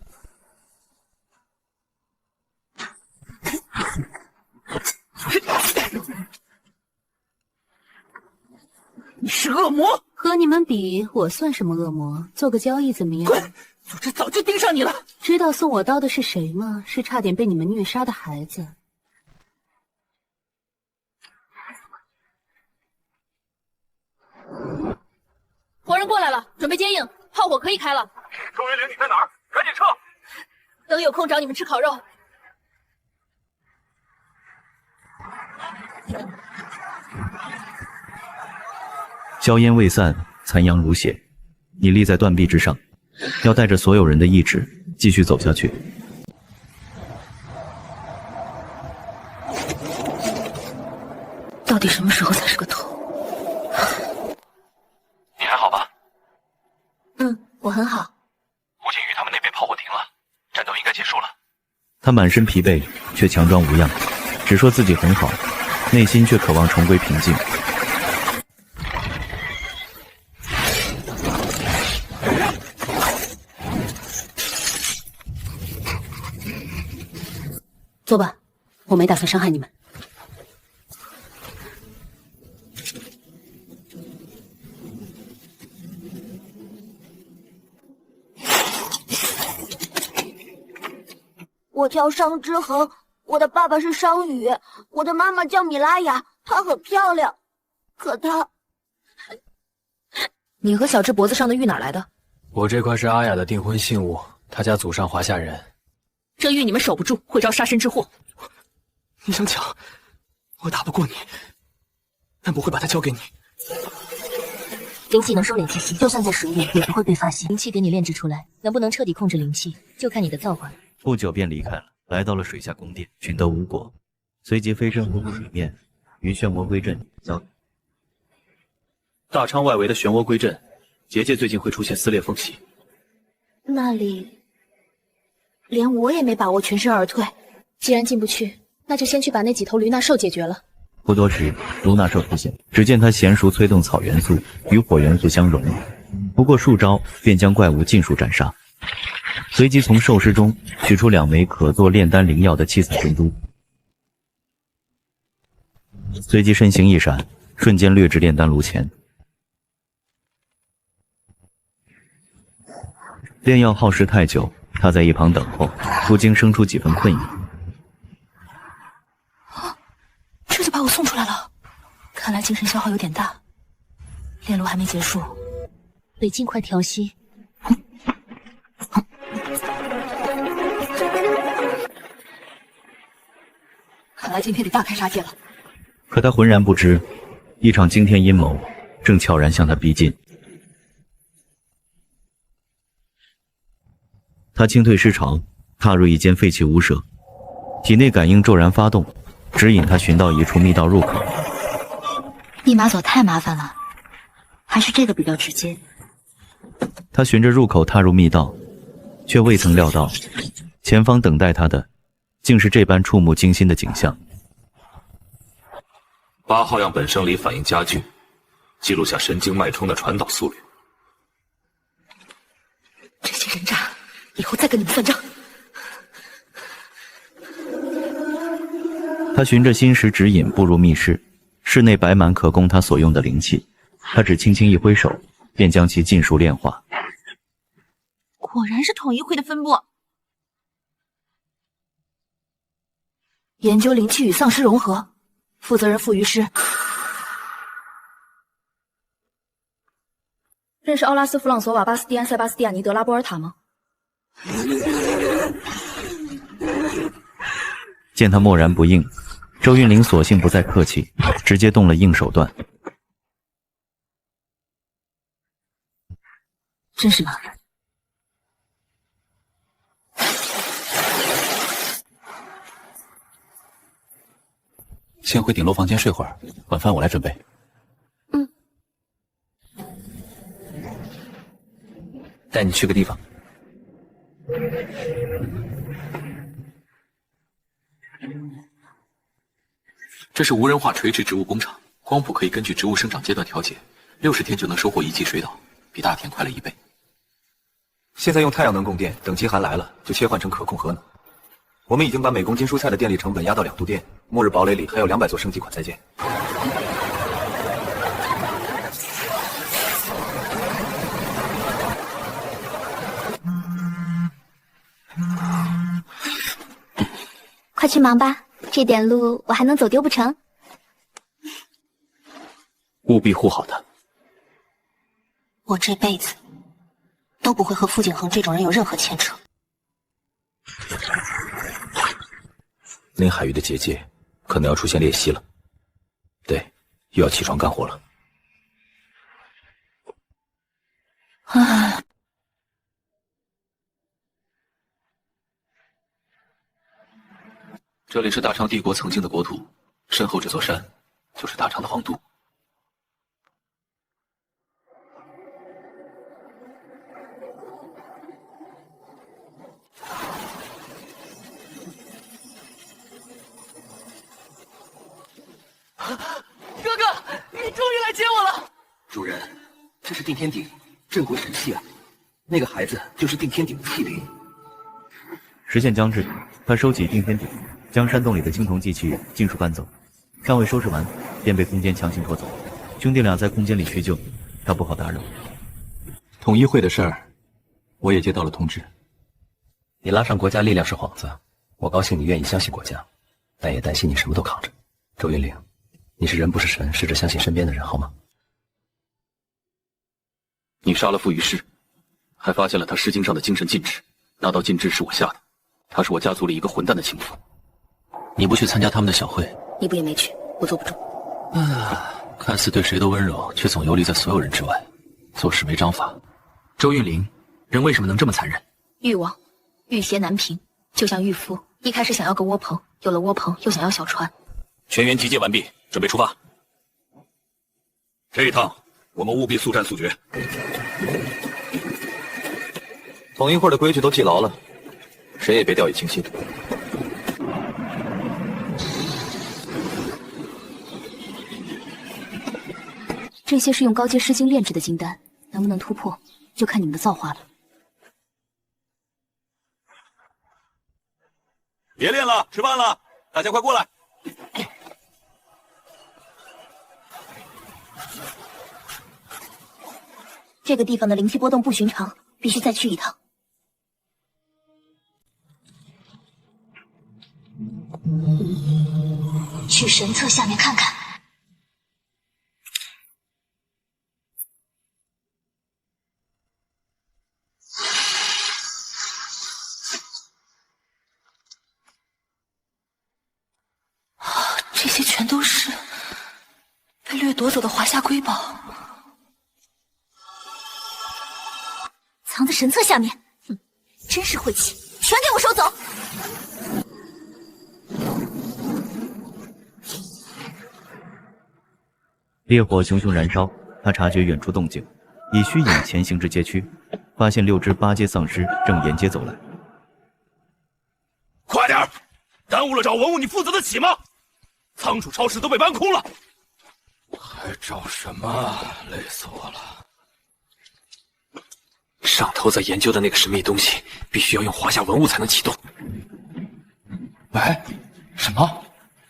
你是恶魔？和你们比，我算什么恶魔？做个交易怎么样？滚！组织早就盯上你了。知道送我刀的是谁吗？是差点被你们虐杀的孩子。活人过来了，准备接应，炮火可以开了。周云玲，你在哪儿？赶紧撤！等有空找你们吃烤肉。硝烟未散，残阳如血。你立在断壁之上，要带着所有人的意志继续走下去。到底什么时候才是个头？你还好吧？我很好。吴景瑜他们那边炮火停了，战斗应该结束了。他满身疲惫，却强装无恙，只说自己很好，内心却渴望重归平静。坐吧，我没打算伤害你们。我叫商之恒，我的爸爸是商宇，我的妈妈叫米拉雅，她很漂亮，可她……你和小智脖子上的玉哪来的？我这块是阿雅的订婚信物，她家祖上华夏人。这玉你们守不住，会招杀身之祸。你想抢，我打不过你，但不会把它交给你。灵气能收敛气息，就算在水里也不会被发现。灵气给你炼制出来，能不能彻底控制灵气，就看你的造化了。不久便离开了，来到了水下宫殿，寻得无果，随即飞身浮出水面，于漩涡龟阵交。大昌外围的漩涡龟阵，结界最近会出现撕裂缝隙。那里连我也没把握全身而退。既然进不去，那就先去把那几头驴纳兽解决了。不多时，卢纳兽出现，只见他娴熟催动草元素与火元素相融，不过数招便将怪物尽数斩杀。随即从兽尸中取出2枚可做炼丹灵药的7彩珍珠，随即身形一闪，瞬间掠至炼丹炉前。炼药耗时太久，他在一旁等候，不禁生出几分困意。这就把我送出来了，看来精神消耗有点大。炼炉还没结束，得尽快调息。看来今天得大开杀戒了。可他浑然不知，一场惊天阴谋正悄然向他逼近。他轻退尸潮，踏入一间废弃屋舍，体内感应骤然发动，指引他寻到一处密道入口。密码锁太麻烦了，还是这个比较直接。他循着入口踏入密道，却未曾料到，前方等待他的竟是这般触目惊心的景象。8号样本生理反应加剧，记录下神经脉冲的传导速率。这些人渣，以后再跟你们算账。他循着心识指引步入密室，室内摆满可供他所用的灵气，他只轻轻一挥手，便将其尽数炼化。果然是统一会的分部。研究灵气与丧尸融合，负责人傅于师。认识奥拉斯·弗朗索瓦·巴斯蒂安·塞巴斯蒂亚尼·德拉波尔塔吗？见他默然不应，周韵玲索性不再客气，直接动了硬手段。真是麻烦。先回顶楼房间睡会儿，晚饭我来准备。带你去个地方。这是无人化垂直植物工厂，光谱可以根据植物生长阶段调节，60天就能收获1季水稻，比大田快了1倍。现在用太阳能供电，等极寒来了就切换成可控核能。我们已经把每公斤蔬菜的电力成本压到2度电，末日堡垒里还有200座升级款在建。快去忙吧，这点路我还能走丢不成？务必护好他。我这辈子都不会和傅景恒这种人有任何牵扯。林海域的结界可能要出现裂隙了，对，又要起床干活了。唉，这里是大昌帝国曾经的国土，身后这座山就是大昌的皇都。哥哥，你终于来接我了！主人，这是定天鼎，镇国神器啊！那个孩子就是定天鼎的气灵。时限将至，他收起定天鼎，将山洞里的青铜祭器尽数搬走，尚未收拾完，便被空间强行拖走。兄弟俩在空间里叙旧，他不好打扰。统一会的事儿，我也接到了通知。你拉上国家力量是幌子，我高兴你愿意相信国家，但也担心你什么都扛着。周云玲，你是人不是神，试着相信身边的人好吗？你杀了傅于师，还发现了他尸经上的精神禁制。那道禁制是我下的，他是我家族里一个混蛋的情妇。你不去参加他们的小会？你不也没去，我坐不住。看似对谁都温柔，却总游离在所有人之外，做事没章法。周韵灵，人为什么能这么残忍？欲望，欲挟难平，就像渔夫，一开始想要个窝棚，有了窝棚又想要小船。全员集结完毕，准备出发。这一趟我们务必速战速决。统一会的规矩都记牢了，谁也别掉以轻心。这些是用高阶诗经炼制的金丹，能不能突破，就看你们的造化了。别练了，吃饭了，大家快过来。这个地方的灵气波动不寻常，必须再去一趟。去神册下面看看。这些全都是被掠夺走的华夏瑰宝，藏在神册下面。哼，真是晦气，全给我收走！烈火熊熊燃烧，他察觉远处动静，以虚影前行至街区，发现6只8阶丧尸正沿街走来。快点，耽误了找文物，你负责得起吗？仓储超市都被搬空了。还找什么？累死我了！上头在研究的那个神秘东西，必须要用华夏文物才能启动。喂，什么？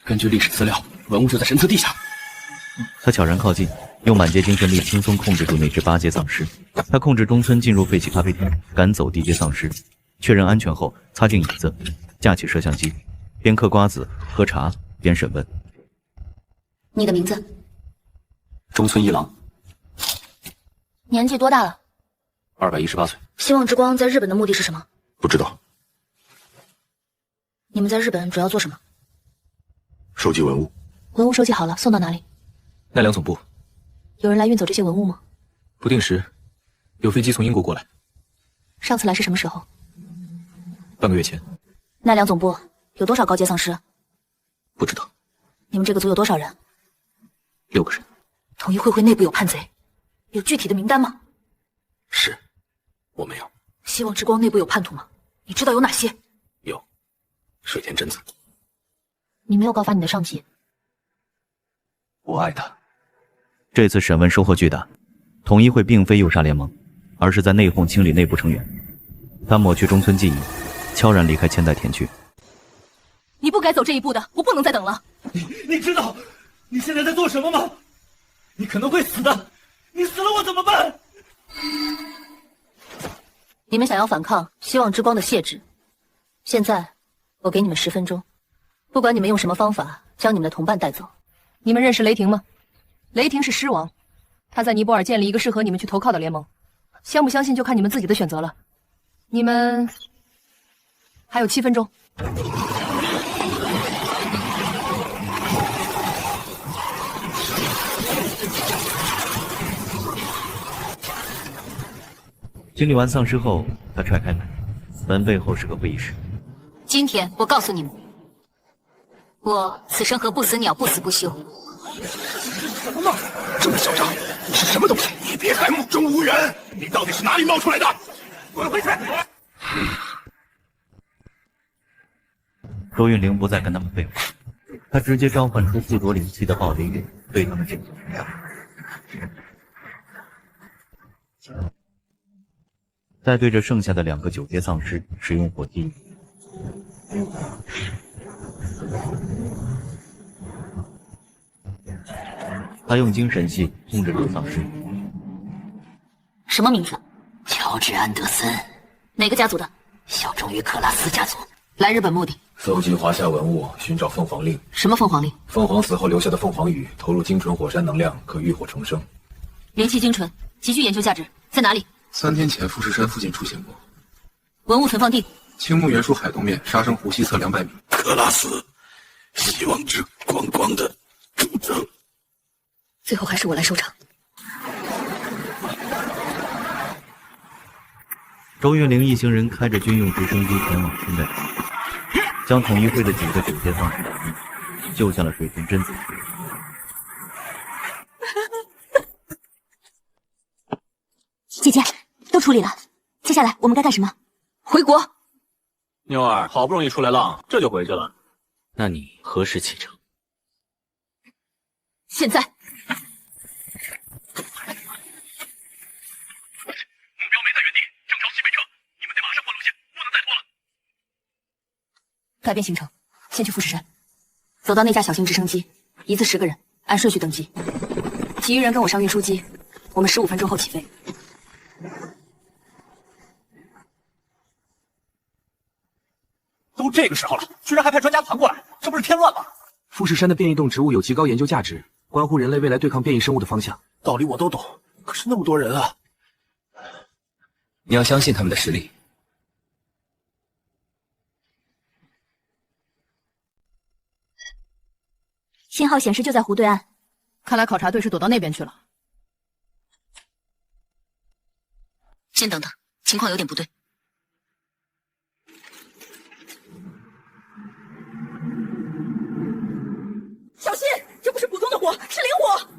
根据历史资料，文物就在神册地下。他悄然靠近，用满阶精神力轻松控制住那只8阶丧尸。他控制中村进入废弃咖啡厅，赶走低阶丧尸，确认安全后，擦进椅子，架起摄像机，边嗑瓜子喝茶边审问。你的名字？中村一郎，年纪多大了？218岁。希望之光在日本的目的是什么？不知道。你们在日本主要做什么？收集文物。文物收集好了，送到哪里？奈良总部。有人来运走这些文物吗？不定时，有飞机从英国过来。上次来是什么时候？半个月前。奈良总部有多少高阶丧尸？不知道。你们这个组有多少人？6个人。统一会内部有叛贼，有具体的名单吗？是，我没有。希望之光内部有叛徒吗？你知道有哪些？有，水田真子。你没有告发你的上级？我爱他。这次审问收获巨大，统一会并非诱杀联盟，而是在内讧清理内部成员。他抹去中村记忆，悄然离开千代田去。你不该走这一步的，我不能再等了。你知道你现在在做什么吗？你可能会死的，你死了我怎么办？你们想要反抗希望之光的谢旨，现在我给你们10分钟，不管你们用什么方法将你们的同伴带走。你们认识雷霆吗？雷霆是狮王，他在尼泊尔建立一个适合你们去投靠的联盟，相不相信就看你们自己的选择了。你们还有7分钟。清理完丧尸后，他踹开门，门背后是个会议室。今天我告诉你们，我此生和不死鸟不死不休。什么嘛，这么嚣张！你是什么东西？你别还目中无人！你到底是哪里冒出来的？滚回去！周韵灵不再跟他们废话，他直接召唤出附着灵气的暴雷月，对他们进行杀。再对着剩下的2个9阶丧尸使用火击。他用精神系控制住丧尸。什么名字？乔治·安德森，哪个家族的？效忠于克拉斯家族。来日本目的？搜集华夏文物，寻找凤凰令。什么凤凰令？凤凰死后留下的凤凰羽，投入精纯火山能量，可浴火重生。灵气精纯，极具研究价值，在哪里？ 3天前富士山附近出现过。文物存放地：青木原树海东面沙生湖西侧200米。克拉斯，希望之光光的主张。最后还是我来收场。周运灵一行人开着军用直升机前往清代城，将统一会的几个九阶放置倒地，救下了水田真子。姐姐，都处理了，接下来我们该干什么？回国。妞儿好不容易出来浪，这就回去了。那你何时启程？现在。改变行程，先去富士山，走到那架小型直升机，一次10个人，按顺序登机。其余人跟我上运输机，我们15分钟后起飞。都这个时候了，居然还派专家团过来，这不是添乱吗？富士山的变异动植物有极高研究价值，关乎人类未来对抗变异生物的方向。道理我都懂，可是那么多人啊！你要相信他们的实力。信号显示就在湖对岸，看来考察队是躲到那边去了。先等等，情况有点不对。小心，这不是普通的火，是灵火！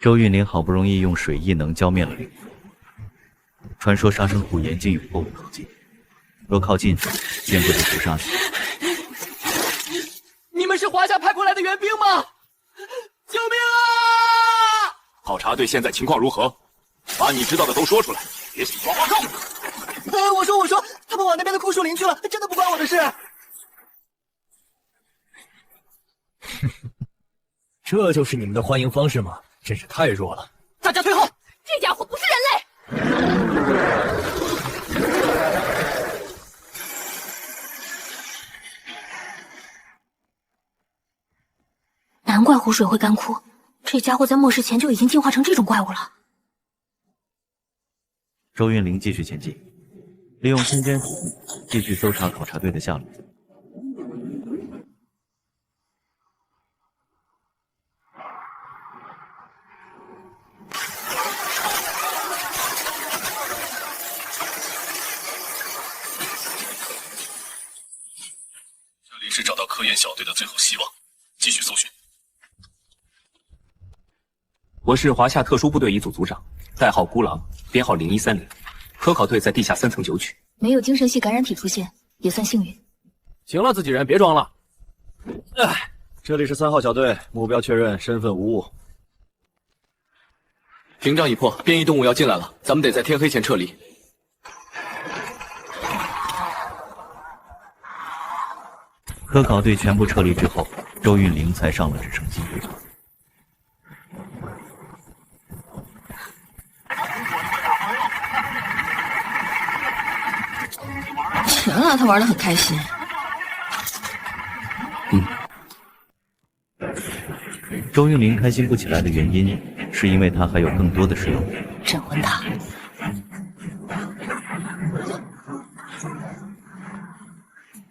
周运灵好不容易用水异能浇灭了灵火。传说沙生湖沿境有货物靠近，若靠近，便会被屠杀死。你们是华夏派过来的援兵吗？救命啊！考察队现在情况如何？把你知道的都说出来，别喜欢话重。我说，他们往那边的枯树林去了，真的不关我的事。这就是你们的欢迎方式吗？真是太弱了！大家退后！这家伙不是人类！难怪湖水会干枯，这家伙在末世前就已经进化成这种怪物了。周运灵继续前进，利用空间继续搜查考察队的下落。这里是找到科研小队的最后希望，继续搜寻。我是华夏特殊部队一组组长，代号孤狼，编号0130。科考队在地下3层9区。没有精神系感染体出现，也算幸运。行了，自己人，别装了。这里是3号小队，目标确认，身份无误。屏障已破，变异动物要进来了，咱们得在天黑前撤离。科考队全部撤离之后，周运灵才上了直升机。全啊，他玩得很开心。周运灵开心不起来的原因，是因为他还有更多的事要做。镇魂塔。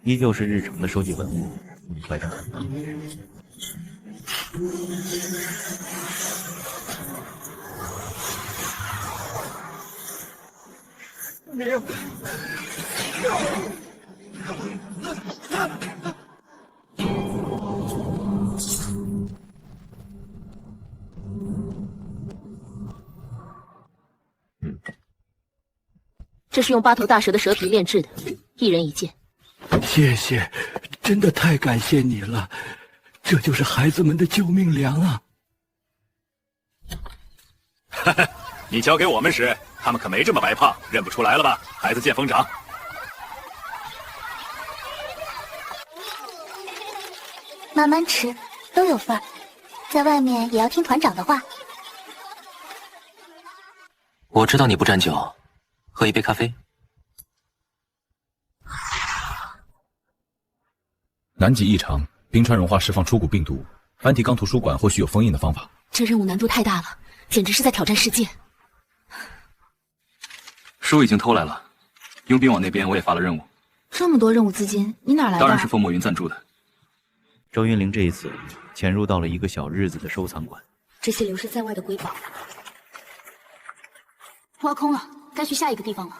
依旧是日常的收集文物，快点。没有。这是用8头大蛇的蛇皮炼制的，一人一件。谢谢，真的太感谢你了，这就是孩子们的救命粮啊！哈哈，你交给我们时，他们可没这么白胖，认不出来了吧？孩子见风长。慢慢吃，都有份儿。在外面也要听团长的话。我知道你不沾酒，喝一杯咖啡。南极异常，冰川融化释放出谷病毒，梵蒂冈图书馆或许有封印的方法。这任务难度太大了，简直是在挑战世界。书已经偷来了，佣兵网那边我也发了任务。这么多任务资金，你哪来的？当然是风墨云赞助的。周云玲这一次潜入到了一个小日子的收藏馆。这些流失在外的瑰宝挖空了，该去下一个地方了。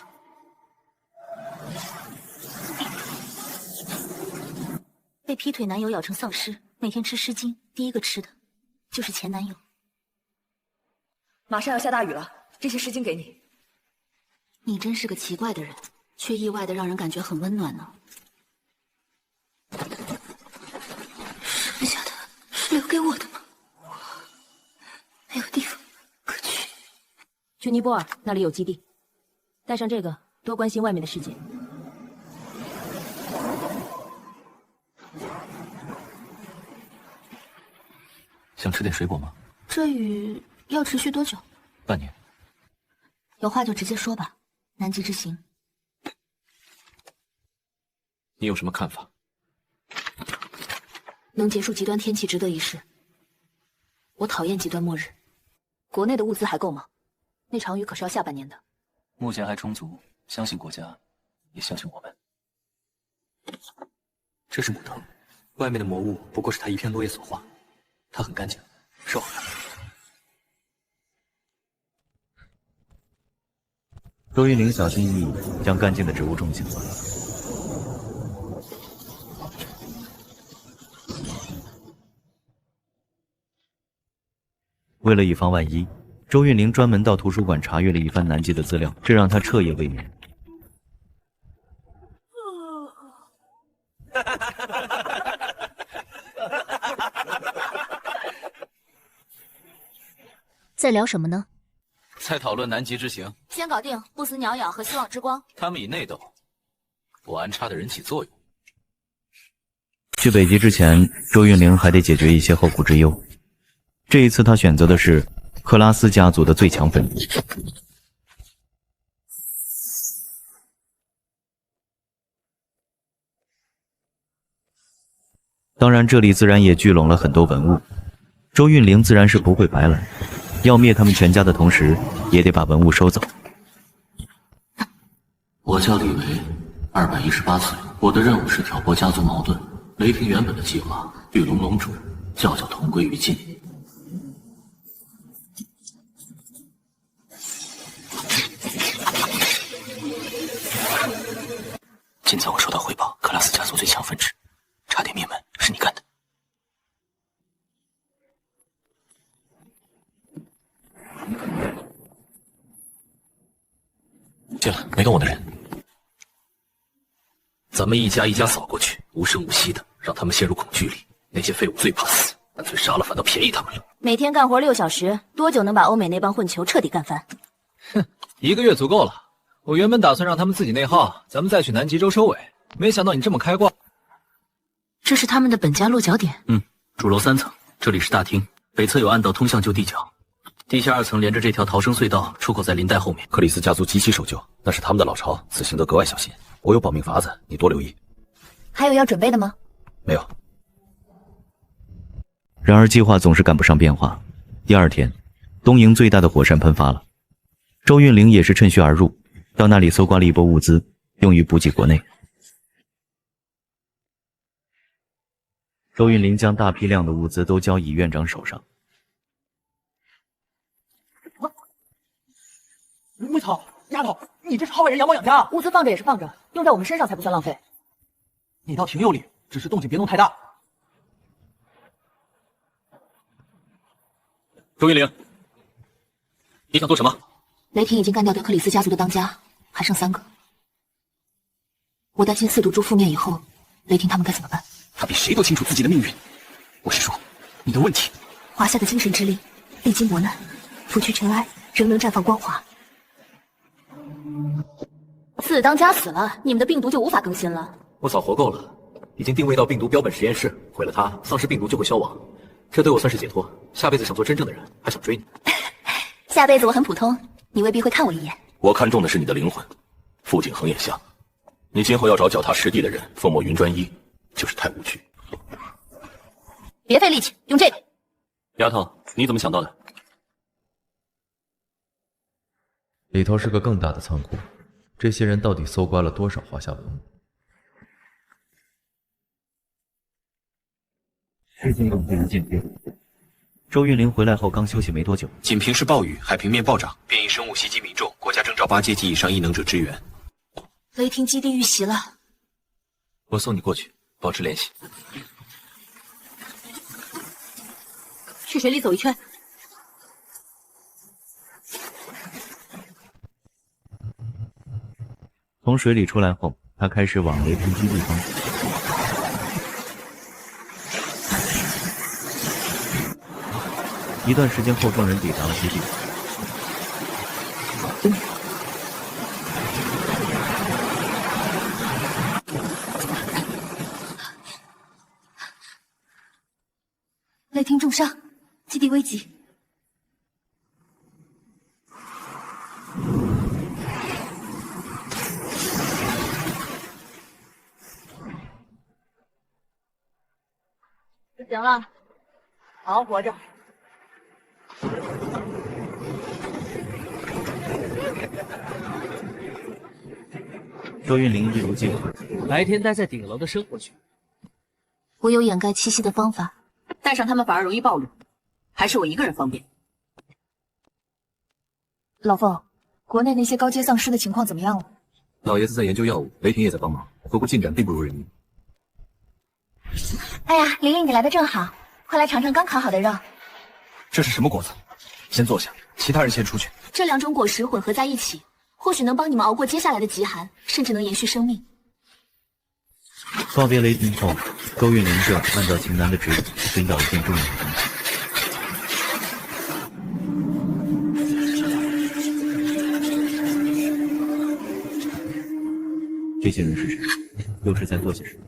被劈腿男友咬成丧尸，每天吃湿巾，第一个吃的就是前男友。马上要下大雨了，这些湿巾给你。你真是个奇怪的人，却意外的让人感觉很温暖呢。剩下的是留给我的吗？我没有地方可去。去尼泊尔，那里有基地。带上这个，多关心外面的世界。想吃点水果吗？这雨要持续多久？半年。有话就直接说吧。南极之行，你有什么看法？能结束极端天气值得一试。我讨厌极端末日。国内的物资还够吗？那场雨可是要下半年的。目前还充足，相信国家，也相信我们。这是母藤，外面的魔物不过是它一片落叶所化，它很干净，收好了。周云玲小心翼翼将干净的植物种下。为了以防万一，周云玲专门到图书馆查阅了一番南极的资料，这让她彻夜未眠。在聊什么呢？在讨论南极之行。先搞定不死鸟咬和希望之光。他们以内斗，我安插的人起作用。去北极之前，周云玲还得解决一些后顾之忧。这一次，她选择的是克拉斯家族的最强分支。当然，这里自然也聚拢了很多文物。周云玲自然是不会白来，要灭他们全家的同时，也得把文物收走。我叫李维，218岁，我的任务是挑拨家族矛盾。雷霆原本的计划，玉龙龙主，教教同归于尽。今早我收到汇报，克拉斯家族最强分支差点灭门，是你干的。进来，没动我的人。咱们一家一家扫过去，无声无息的，让他们陷入恐惧里。那些废物最怕死，干脆杀了反倒便宜他们了。每天干活6小时，多久能把欧美那帮混球彻底干翻？哼，1个月足够了。我原本打算让他们自己内耗，咱们再去南极洲收尾，没想到你这么开挂。这是他们的本家落脚点。主楼3层，这里是大厅，北侧有暗道通向旧地角，地下2层连着这条逃生隧道，出口在林带后面。克里斯家族极其守旧，那是他们的老巢，此行得格外小心。我有保命法子，你多留意。还有要准备的吗？没有。然而计划总是赶不上变化。第2天，东营最大的火山喷发了，周运玲也是趁虚而入，到那里搜刮了一波物资，用于补给国内。周运玲将大批量的物资都交乙院长手上。魏草，丫头，你这是好为人养猫养家啊！物资放着也是放着，用在我们身上才不算浪费。你倒挺有理，只是动静别弄太大。周云玲，你想做什么？雷霆已经干掉德克里斯家族的当家，还剩3个。我担心4毒株覆灭以后，雷霆他们该怎么办？他比谁都清楚自己的命运。我是说，你的问题。华夏的精神之力，历经磨难，拂去尘埃，仍能绽放光华。4当家死了，你们的病毒就无法更新了。我早活够了，已经定位到病毒标本实验室，毁了它，丧尸病毒就会消亡。这对我算是解脱。下辈子想做真正的人，还想追你。下辈子我很普通，你未必会看我一眼。我看中的是你的灵魂。傅景恒眼下，你今后要找脚踏实地的人，风墨云专一，就是太无趣。别费力气，用这个。丫头，你怎么想到的？里头是个更大的仓库，这些人到底搜刮了多少华夏文物？事情有这人间编。周韵玲回来后刚休息没多久，仅平时暴雨，海平面暴涨，变异生物袭击民众，国家征召8阶级以上异能者支援。雷霆基地遇袭了，我送你过去，保持联系。去水里走一圈。从水里出来后，他开始往雷霆基地方走。一段时间后，众人抵达了基地。雷霆重伤，基地危急。不行了，好好活着。周韵玲一如既往，白天待在顶楼的生活去。我有掩盖气息的方法，带上他们反而容易暴露，还是我一个人方便。老凤，国内那些高阶丧尸的情况怎么样了？老爷子在研究药物，雷霆也在帮忙，不过进展并不如人意。哎呀，玲玲，你来的正好，快来尝尝刚烤好的肉。这是什么果子？先坐下，其他人先出去。这2种果实混合在一起，或许能帮你们熬过接下来的极寒，甚至能延续生命。告别雷霆后，周韵玲正按照秦南的指引寻找一件重要的东西。这些人是谁？又是在做些什么？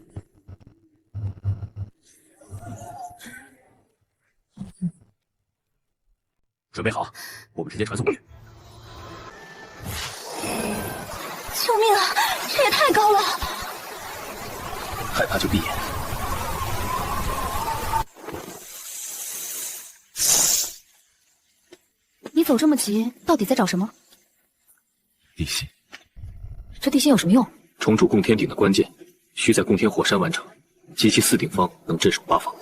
准备好，我们直接传送过去。救命啊！这也太高了！害怕就闭眼。你走这么急，到底在找什么？地心。这地心有什么用？重铸供天鼎的关键，需在供天火山完成，及其4顶方能镇守8方。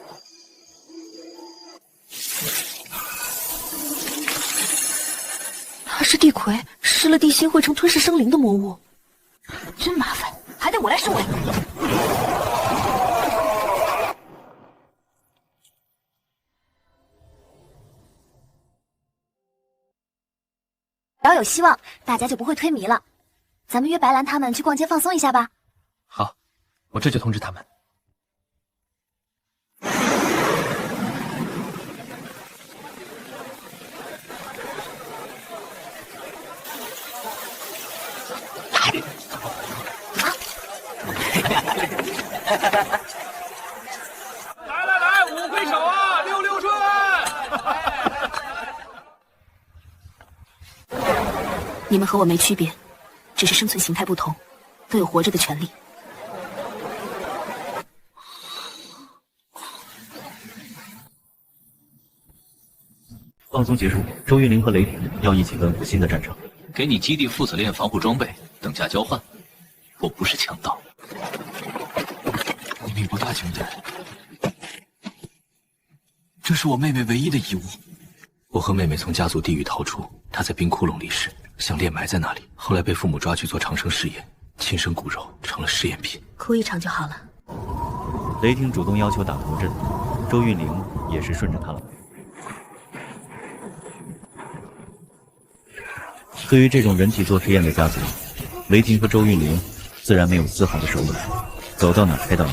他是地魁，失了地心会成吞噬生灵的魔物，真麻烦，还得我来收尾。只要有希望，大家就不会推迷了。咱们约白兰他们去逛街放松一下吧。好，我这就通知他们。来，五挥手啊，六六顺！你们和我没区别，只是生存形态不同，都有活着的权利。放松结束，周韵玲和雷霆要一起奔赴新的战场。给你基地父子链防护装备，等价交换。我不是强盗。你命不大，兄弟。这是我妹妹唯一的遗物。我和妹妹从家族地狱逃出，她在冰窟窿里时，项链埋在那里，后来被父母抓去做长生试验，亲生骨肉成了试验品。哭一场就好了。雷霆主动要求打头阵，周韵玲也是顺着他来。对于这种人体做实验的家族，雷霆和周韵玲自然没有丝毫的手软，走到哪开到哪。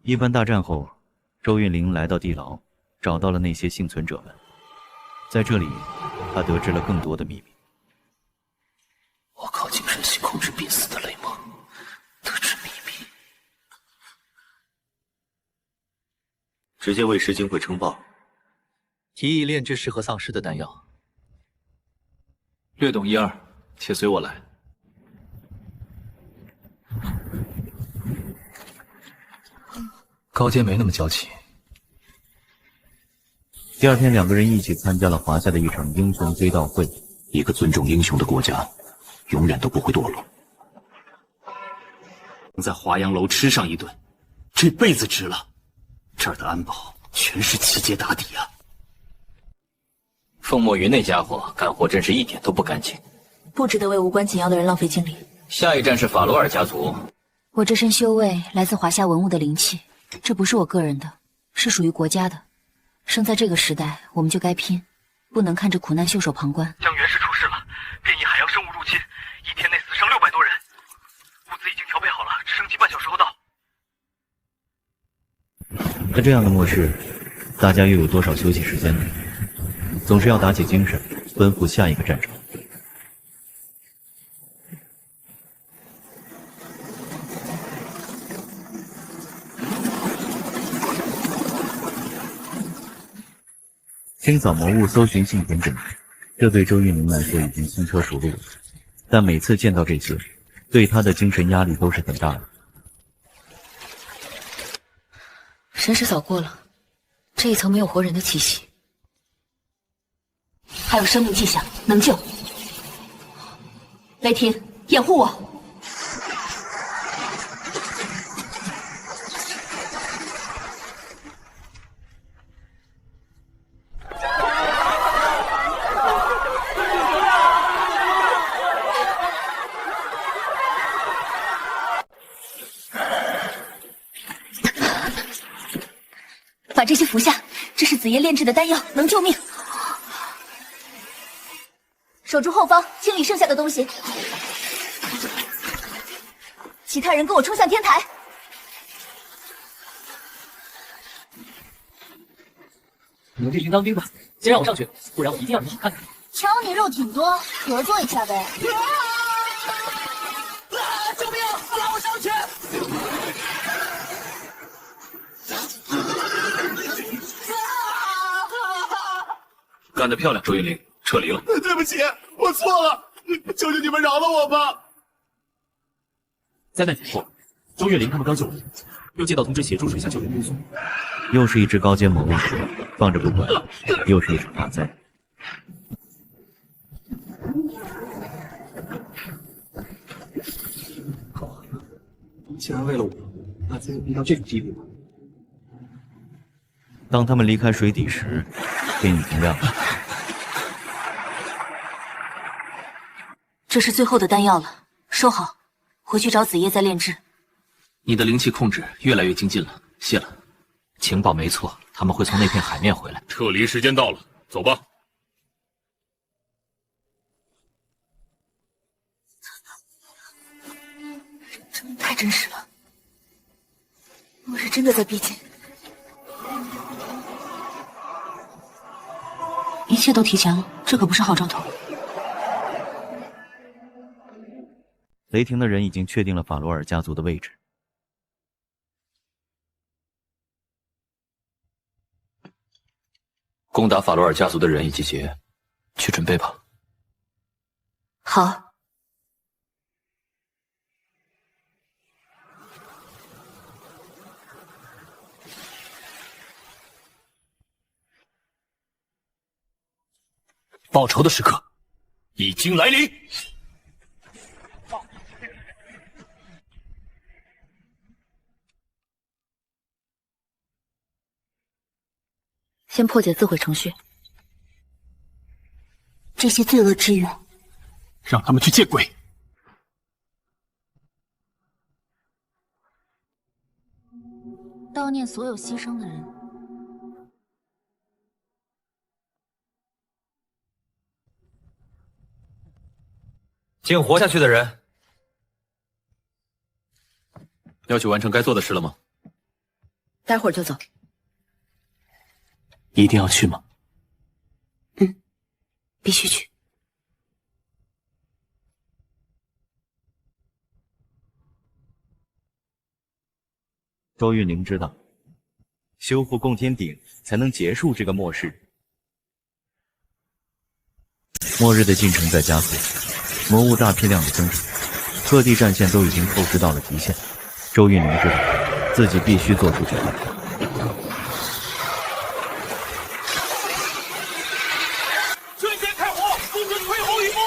一番大战后，周韵玲来到地牢，找到了那些幸存者们。在这里，她得知了更多的秘密。我靠精神系控制濒死的雷蒙，得知秘密。直接为师精会称报。提议炼制适合丧尸的弹药。略懂1、2，且随我来。高阶没那么娇气。第二天，两个人一起参加了华夏的一场英雄追悼会。一个尊重英雄的国家，永远都不会堕落。能在华阳楼吃上一顿，这辈子值了。这儿的安保全是齐阶打底啊！凤墨云那家伙干活真是一点都不干净，不值得为无关紧要的人浪费精力。下一站是法罗尔家族。我这身修为来自华夏文物的灵气，这不是我个人的，是属于国家的。生在这个时代，我们就该拼，不能看着苦难袖手旁观。江源氏出事了，变异海洋生物入侵，1天内死伤600多人，物资已经调配好了，直升机半小时后到。在这样的末世，大家又有多少休息时间呢？总是要打起精神，奔赴下一个战场。清扫魔物，搜寻幸存者，这对周玉宁来说已经轻车熟路了。但每次见到这些，对他的精神压力都是很大的。神识扫过了，这一层没有活人的气息，还有生命迹象，能救。雷霆，掩护我！把这些服下，这是子夜炼制的丹药，能救命。守住后方，清理剩下的东西。其他人跟我冲向天台。你们这群当兵吧，先让我上去，不然我一定要你们好看看。瞧你肉挺多，合作一下呗。救命！拉我上去！干得漂亮，周云灵，撤离了。对不起，我错了，求求你们饶了我吧！灾难结束，周月林他们刚救我，又接到通知协助水下救援工作。又是一只高阶魔物，放着不管，又是一场大灾。竟然为了我，把自己逼到这种地步。当他们离开水底时，天已经亮了。这是最后的丹药了，收好，回去找子夜再炼制。你的灵气控制越来越精进了，谢了。情报没错，他们会从那片海面回来。撤离时间到了，走吧。真的太真实了，末日真的在逼近。一切都提前了，这可不是好兆头。雷霆的人已经确定了法罗尔家族的位置。攻打法罗尔家族的人已集结，去准备吧。好。报仇的时刻已经来临。先破解自毁程序。这些罪恶之源，让他们去见鬼！悼念所有牺牲的人。请活下去的人，要去完成该做的事了吗？待会儿就走。一定要去吗？必须去。周玉宁知道，修复供天鼎才能结束这个末世。末日的进程在加速，魔物大批量的增长，各地战线都已经透支到了极限。周玉宁知道，自己必须做出决定。瞬间开火，不准退后一步！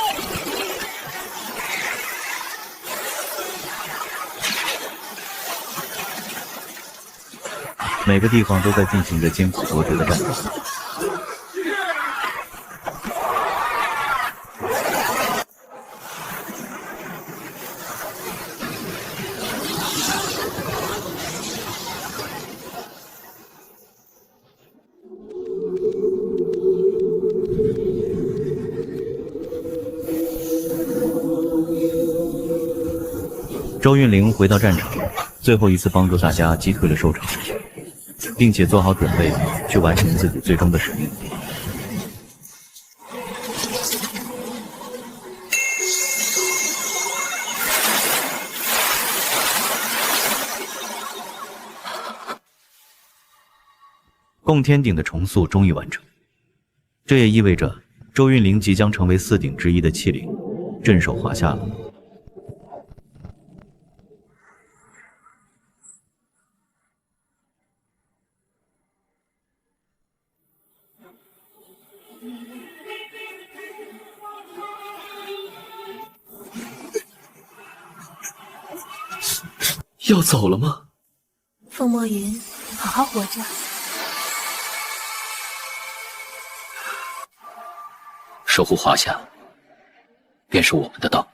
每个地方都在进行着艰苦卓绝的战斗。周韵玲回到战场，最后一次帮助大家击退了兽城，并且做好准备去完成自己最终的使命。供天鼎的重塑终于完成，这也意味着周韵玲即将成为4鼎之一的器灵，镇守华夏了。要走了吗？风墨云，好好活着。守护华夏，便是我们的道。